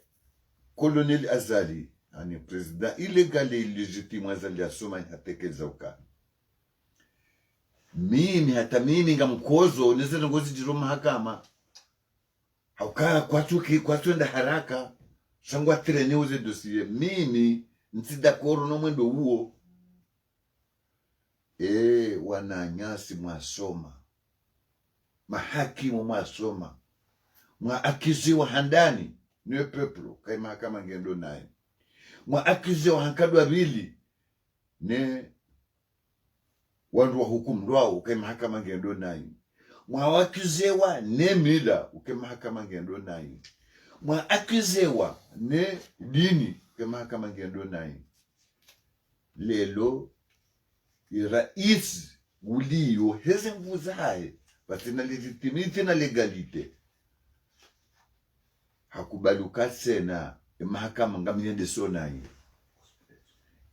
Colonel Azali ani president illegal et illégitime Azali asoma hatekeza uka mimi hata mimi ngamkozo nizenda ngozi jiro mahakama haukaa kwa twenda haraka shangwa trene uze dossier mimi nsidakoro no mwendo huo wananyasi mwasoma mahakimu mwasoma mwakiziwa handani niwe peplo kai mahakama ngendo naye mwakiziwa hankadwa bili ne wandu wa hukumu ndwao kai mahakama ngendo naye mwakiziwa ne mila kai mahakama ngendo naye mwakiziwa ne dini kai mahakama ngendo naye lelo rais ulio heze mvuzae patina legitimite na legalite hakubaluka sena mahakama ngamyende sonai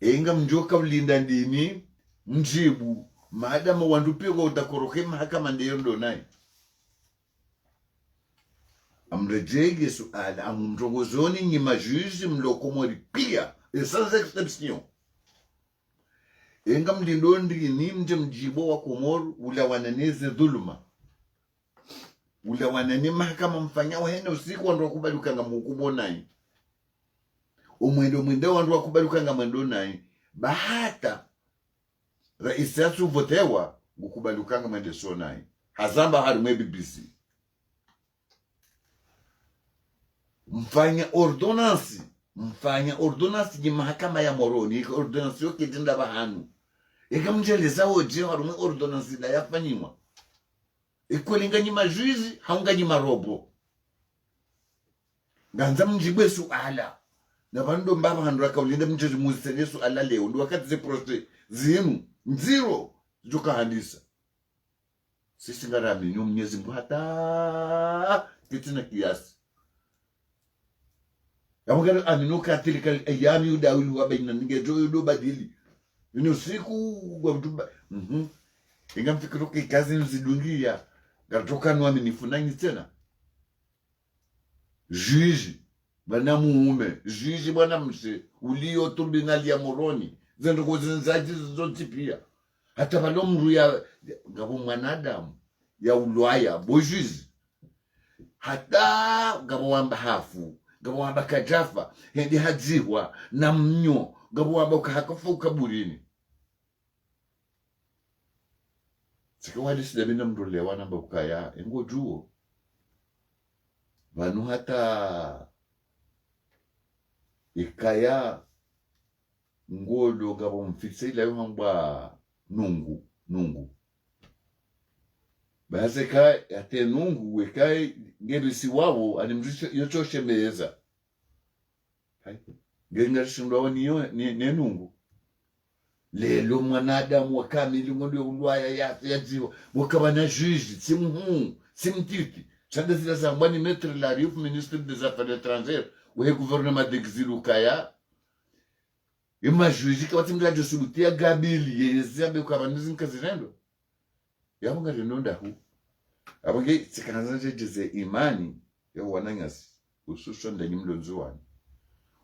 enga mjoka ulinda ndini mjibu maadama wandupiko utakoroke mahakama ndiyo ndo nai amrejege suala amumrogozoni nyi majuzi mlokomori pia sans exception enga mlindo ndini mje mjibo wa Komor ula wananeze dhuluma ula wanani mahakama mfanya wahene usiku wandu wakubaluka nga mhukumo nai umwendo wandu wakubaluka nga mwendo nai bahata raisi yatu votewa ukubaluka nga mwende so nai hazamba harume BBC mfanya ordonansi ni mahakama ya Moroni ordonansi yoke jinda bahanu eka mjeleza oje harume ordonansi da yafanyiwa Ikolinganyi majuizi haunganyi marobo ganza mjibwe suala na vandu mbaba handura kaulinda mjeji muzisene suala leo ndo wakati ze proste zinu nziro joka handisa sisi ngarami nyo Mwenyezi Mungu hata kitina kiasi yamugara aminuka tilika ayami udawilu wa baina ningejo yudo badili ni usiku kwa mtumba ingamfikiru kazi nzidungia garatoka nwaminifu nanyi tena juge bana muume juge bwana mse ulio tribunal ya moroni zendo kuzinzaji zote pia hata balo mru ya ngabo mwanadamu ya ulwaya bojuzi hata ngabo wamba hafu ngabo wamba kajafa hendi hadziwa na mnyo ngabo wamba ukahakafa ukaburini sikawadi sidamina mrulewa namba ukaya engo juo vanu hata ikaya ngodo ngabo mfikse ila yohangwa nungu base kai ate nungu wekai ngerisi wao animjisho yochoshe meza hai ngengarishindwa ni nungu lelo mwanadamu wakamili ngondo ulwaya ya ziwa wakabana juge simtiti chanda zila zambani maître la riouf ministre des affaires étrangères ou gouvernement d'exil au kaya ima juge kwa timla josulutia gabili yeziabe kwa banizi nkazirendo yamunga renonda hu abonge tsikanaza jeze imani ya wananyasi ususho ndani mlonzwani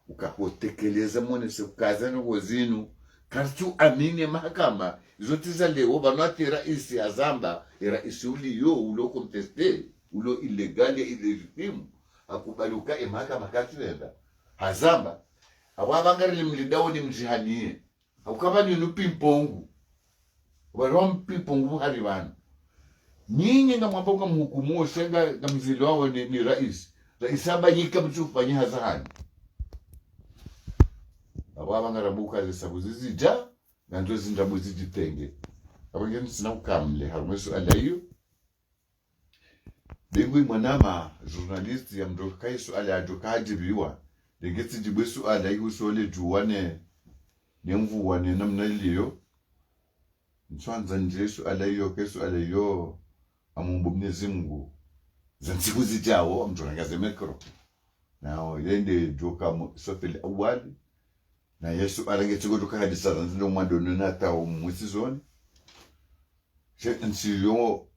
ukahotekeleza mwone se ukazana wazinu kartu amini mahakama zote za leo banati raisi ya Zamba raisi uliyo ulo conteste ulo illegal ya illegitime akubaluka mahakama katwenda hazamba awabangari limlidao ni mjihanie akaba ni nupimpongu warom pimpongu haribana nyinyi na mwamboka mhukumu oshenga na mzilo wao ni rais aba yika mchufanya hazahani abangarabuka zisabuzi zija nanzo zindabu zijitenge abangeni sina ukamle harumwesu alayo bengwi mwanama journalist ya mdoka yesu ala ajokaji biwa dengeti jibwesu alayo sole juwane nemvuwane namna iliyo nswanza njesu alayo kesu alayo amumbu Mwenyezi Mungu zansiku zijawo amjongaze mikro nao yende joka sofeli awali na Yesu arangetigo duka hadisa ndio mwando nata umwisizoni je nsiyo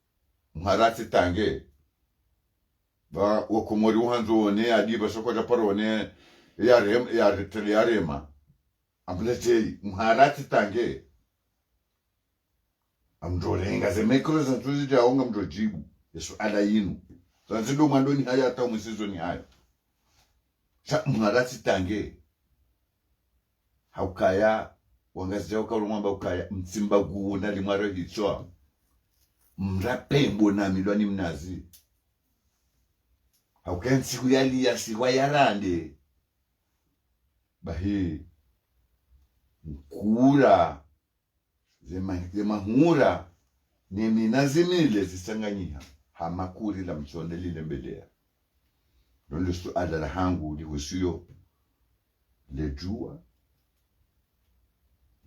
mharati tange ba wakomori uhanzo ne adiba soko da parone ya rema amlete mharati tange amjorenga ze mikro za tuzi ja onga mjojibu Yesu alayinu ndio mwando ni haya hata umwisizoni hayo cha mharati tange haukaya wangazija ukalumwamba ukaya mtsimba guuna limwaro hichwa mrapembo na milwani mnazi haukaya nsiku yali ya siwa yarande bahi mkura zema hura ni minazimile zisanganyiha hamakuri la mchonde lile mbelea ndio suala la hangu lihusiyo lejua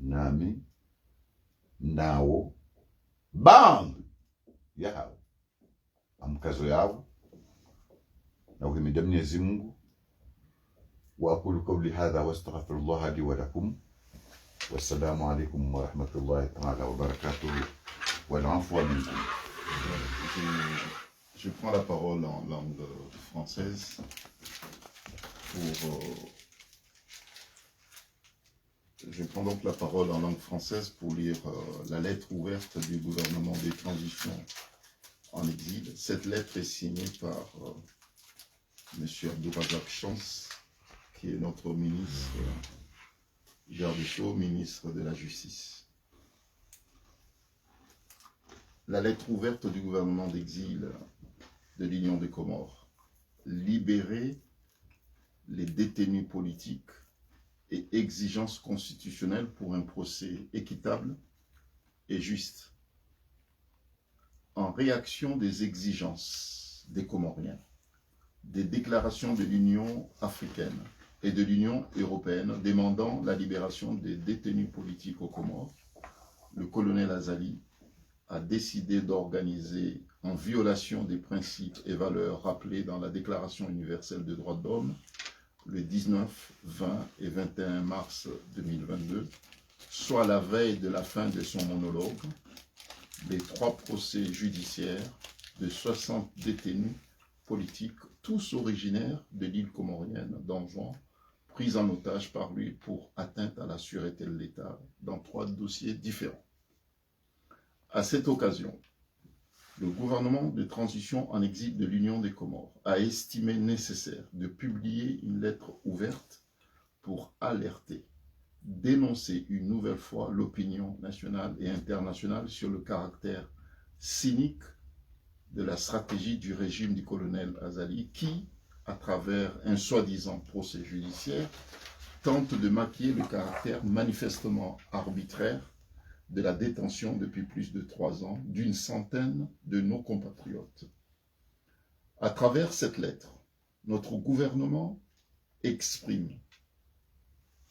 nami nao bang yao amkazo yao na uhimida Mwenyezi Mungu wa aqulu qawli hadha wa astaghfirullah li wa lakum wassalamu alaykum wa rahmatullahi ta'ala wa barakatuh wa l'afwa minkum. Je prends la parole en langue française pour Je prends donc la parole en langue française pour lire la lettre ouverte du gouvernement des transitions en exil. Cette lettre est signée par M. Abdourazak Chance, qui est notre ministre garde des Sceaux, ministre de la Justice. La lettre ouverte du gouvernement d'exil de l'Union des Comores. Libérer les détenus politiques et exigences constitutionnelles pour un procès équitable et juste. en réaction des exigences des Comoriens, des déclarations de l'Union africaine et de l'Union européenne demandant la libération des détenus politiques aux Comores, le colonel Azali a décidé d'organiser, en violation des principes et valeurs rappelés dans la Déclaration universelle des droits de l'homme, le 19, 20 et 21 mars 2022, soit la veille de la fin de son monologue, les 3 procès judiciaires de 60 détenus politiques, tous originaires de l'île comorienne d'Anjouan, pris en otage par lui pour atteinte à la sûreté de l'État dans 3 dossiers différents. À cette occasion, le gouvernement de transition en exil de l'Union des Comores a estimé nécessaire de publier une lettre ouverte pour alerter, dénoncer une nouvelle fois l'opinion nationale et internationale sur le caractère cynique de la stratégie du régime du colonel Azali qui, à travers un soi-disant procès judiciaire, tente de maquiller le caractère manifestement arbitraire de la détention depuis plus de 3 ans d'une centaine de nos compatriotes. À travers cette lettre, notre gouvernement exprime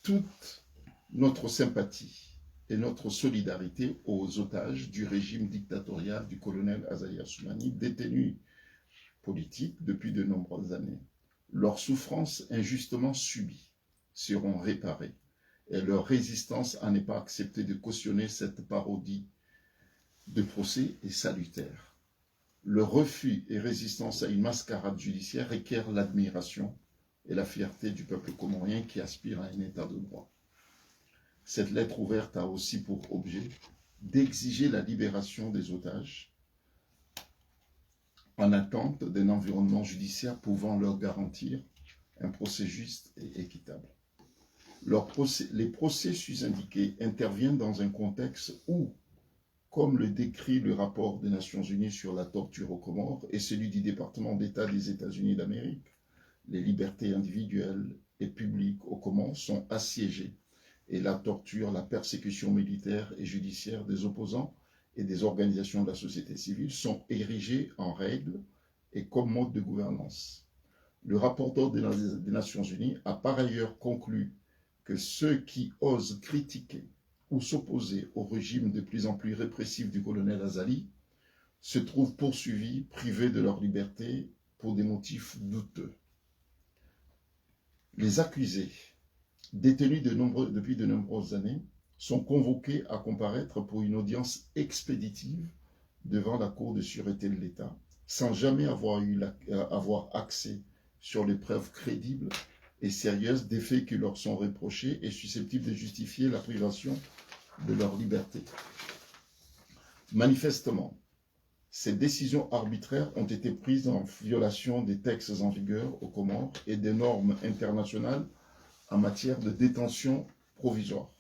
toute notre sympathie et notre solidarité aux otages du régime dictatorial du colonel Azali Assoumani, détenus politiques depuis de nombreuses années. Leurs souffrances injustement subies seront réparées et leur résistance à ne pas accepter de cautionner cette parodie de procès est salutaire. Le refus et résistance à une mascarade judiciaire requiert l'admiration et la fierté du peuple comorien qui aspire à un état de droit. Cette lettre ouverte a aussi pour objet d'exiger la libération des otages en attente d'un environnement judiciaire pouvant leur garantir un procès juste et équitable. Les processus indiqués interviennent dans un contexte où, comme le décrit le rapport des Nations Unies sur la torture aux Comores et celui du département d'État des États-Unis d'Amérique, les libertés individuelles et publiques aux Comores sont assiégées et la torture, la persécution militaire et judiciaire des opposants et des organisations de la société civile sont érigées en règles et comme mode de gouvernance. Le rapporteur des Nations Unies a par ailleurs conclu que ceux qui osent critiquer ou s'opposer au régime de plus en plus répressif du colonel Azali se trouvent poursuivis, privés de leur liberté pour des motifs douteux. Les accusés, détenus depuis de nombreuses années, sont convoqués à comparaître pour une audience expéditive devant la Cour de sûreté de l'État, sans jamais avoir accès sur les preuves crédibles et sérieuses des faits qui leur sont reprochés et susceptibles de justifier la privation de leur liberté. Manifestement, ces décisions arbitraires ont été prises en violation des textes en vigueur aux Comores et des normes internationales en matière de détention provisoire.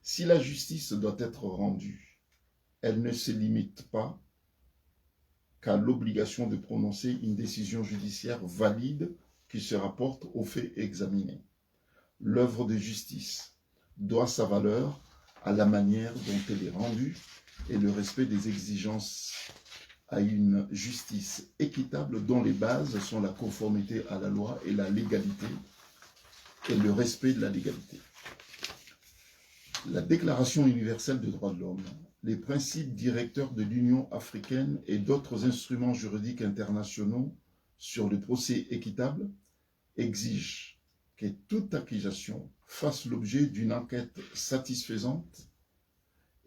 Si la justice doit être rendue, elle ne se limite pas qu'à l'obligation de prononcer une décision judiciaire valide qui se rapporte aux faits examinés. L'œuvre de justice doit sa valeur à la manière dont elle est rendue et le respect des exigences à une justice équitable dont les bases sont la conformité à la loi et la légalité et le respect de la légalité. La Déclaration universelle des droits de l'homme, les principes directeurs de l'Union africaine et d'autres instruments juridiques internationaux sur le procès équitable exigent que toute accusation fasse l'objet d'une enquête satisfaisante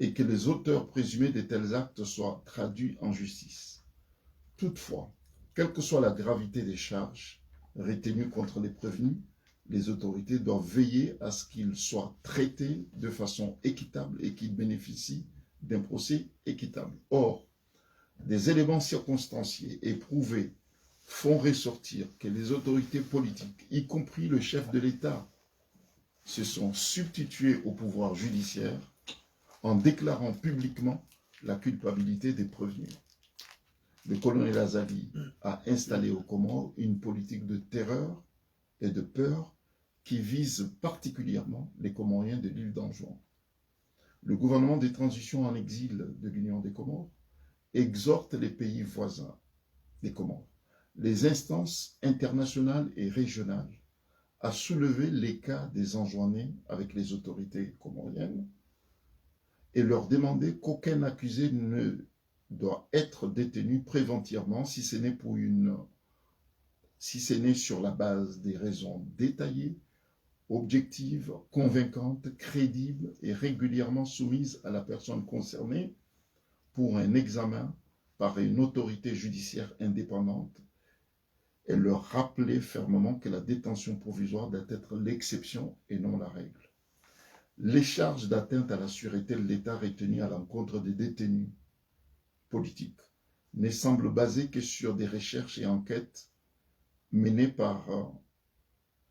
et que les auteurs présumés de tels actes soient traduits en justice. Toutefois, quelle que soit la gravité des charges retenues contre les prévenus, les autorités doivent veiller à ce qu'ils soient traités de façon équitable et qu'ils bénéficient d'un procès équitable. Or, des éléments circonstanciés et prouvés font ressortir que les autorités politiques, y compris le chef de l'État, se sont substitués au pouvoir judiciaire en déclarant publiquement la culpabilité des prévenus. Le colonel Azali a installé aux Comores une politique de terreur et de peur qui vise particulièrement les Comoriens de l'île d'Anjouan. Le gouvernement des transitions en exil de l'Union des Comores exhorte les pays voisins des Comores, les instances internationales et régionales à soulever les cas des enjoinés avec les autorités comoriennes et leur demander qu'aucun accusé ne doit être détenu préventivement si ce n'est sur la base des raisons détaillées, objectives, convaincantes, crédibles et régulièrement soumises à la personne concernée pour un examen par une autorité judiciaire indépendante et leur rappeler fermement que la détention provisoire doit être l'exception et non la règle. Les charges d'atteinte à la sûreté de l'État retenues à l'encontre des détenus politiques ne semblent basées que sur des recherches et enquêtes menées par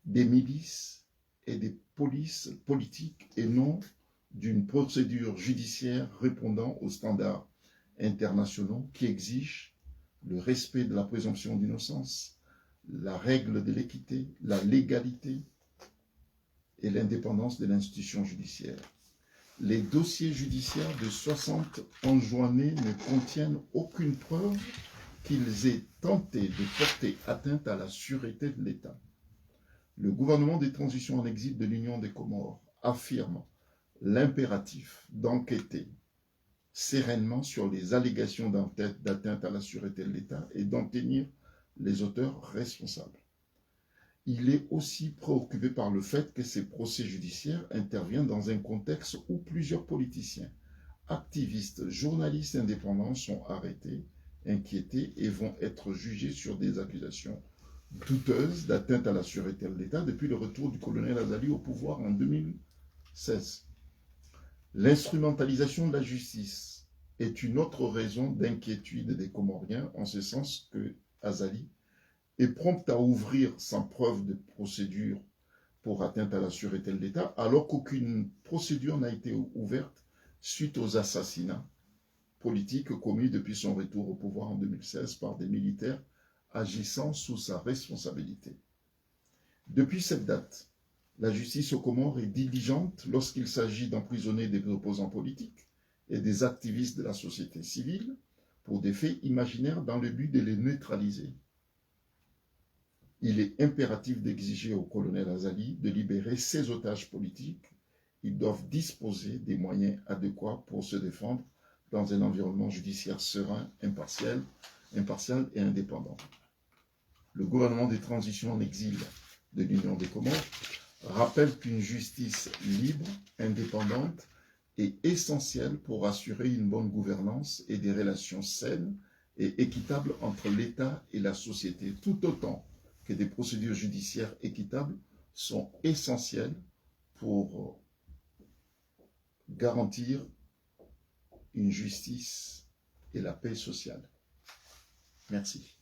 des milices et des polices politiques et non d'une procédure judiciaire répondant aux standards internationaux qui exigent le respect de la présomption d'innocence, la règle de l'équité, la légalité et l'indépendance de l'institution judiciaire. Les dossiers judiciaires de 60 enjoinés ne contiennent aucune preuve qu'ils aient tenté de porter atteinte à la sûreté de l'État. Le gouvernement des transitions en exil de l'Union des Comores affirme l'impératif d'enquêter sereinement sur les allégations d'atteinte à la sûreté de l'État et d'en tenir les auteurs responsables. Il est aussi préoccupé par le fait que ces procès judiciaires interviennent dans un contexte où plusieurs politiciens, activistes, journalistes indépendants sont arrêtés, inquiétés et vont être jugés sur des accusations douteuses d'atteinte à la sûreté de l'État depuis le retour du colonel Azali au pouvoir en 2016. L'instrumentalisation de la justice est une autre raison d'inquiétude des Comoriens, en ce sens que Azali est prompt à ouvrir sans preuve de procédure pour atteinte à la sûreté de l'État, alors qu'aucune procédure n'a été ouverte suite aux assassinats politiques commis depuis son retour au pouvoir en 2016 par des militaires agissant sous sa responsabilité. Depuis cette date, la justice aux Comores est diligente lorsqu'il s'agit d'emprisonner des opposants politiques et des activistes de la société civile pour des faits imaginaires dans le but de les neutraliser. Il est impératif d'exiger au colonel Azali de libérer ses otages politiques. Ils doivent disposer des moyens adéquats pour se défendre dans un environnement judiciaire serein, impartial et indépendant. Le gouvernement des transitions en exil de l'Union des Comores rappelle qu'une justice libre, indépendante est essentielle pour assurer une bonne gouvernance et des relations saines et équitables entre l'État et la société, tout autant que des procédures judiciaires équitables sont essentielles pour garantir une justice et la paix sociale. Merci.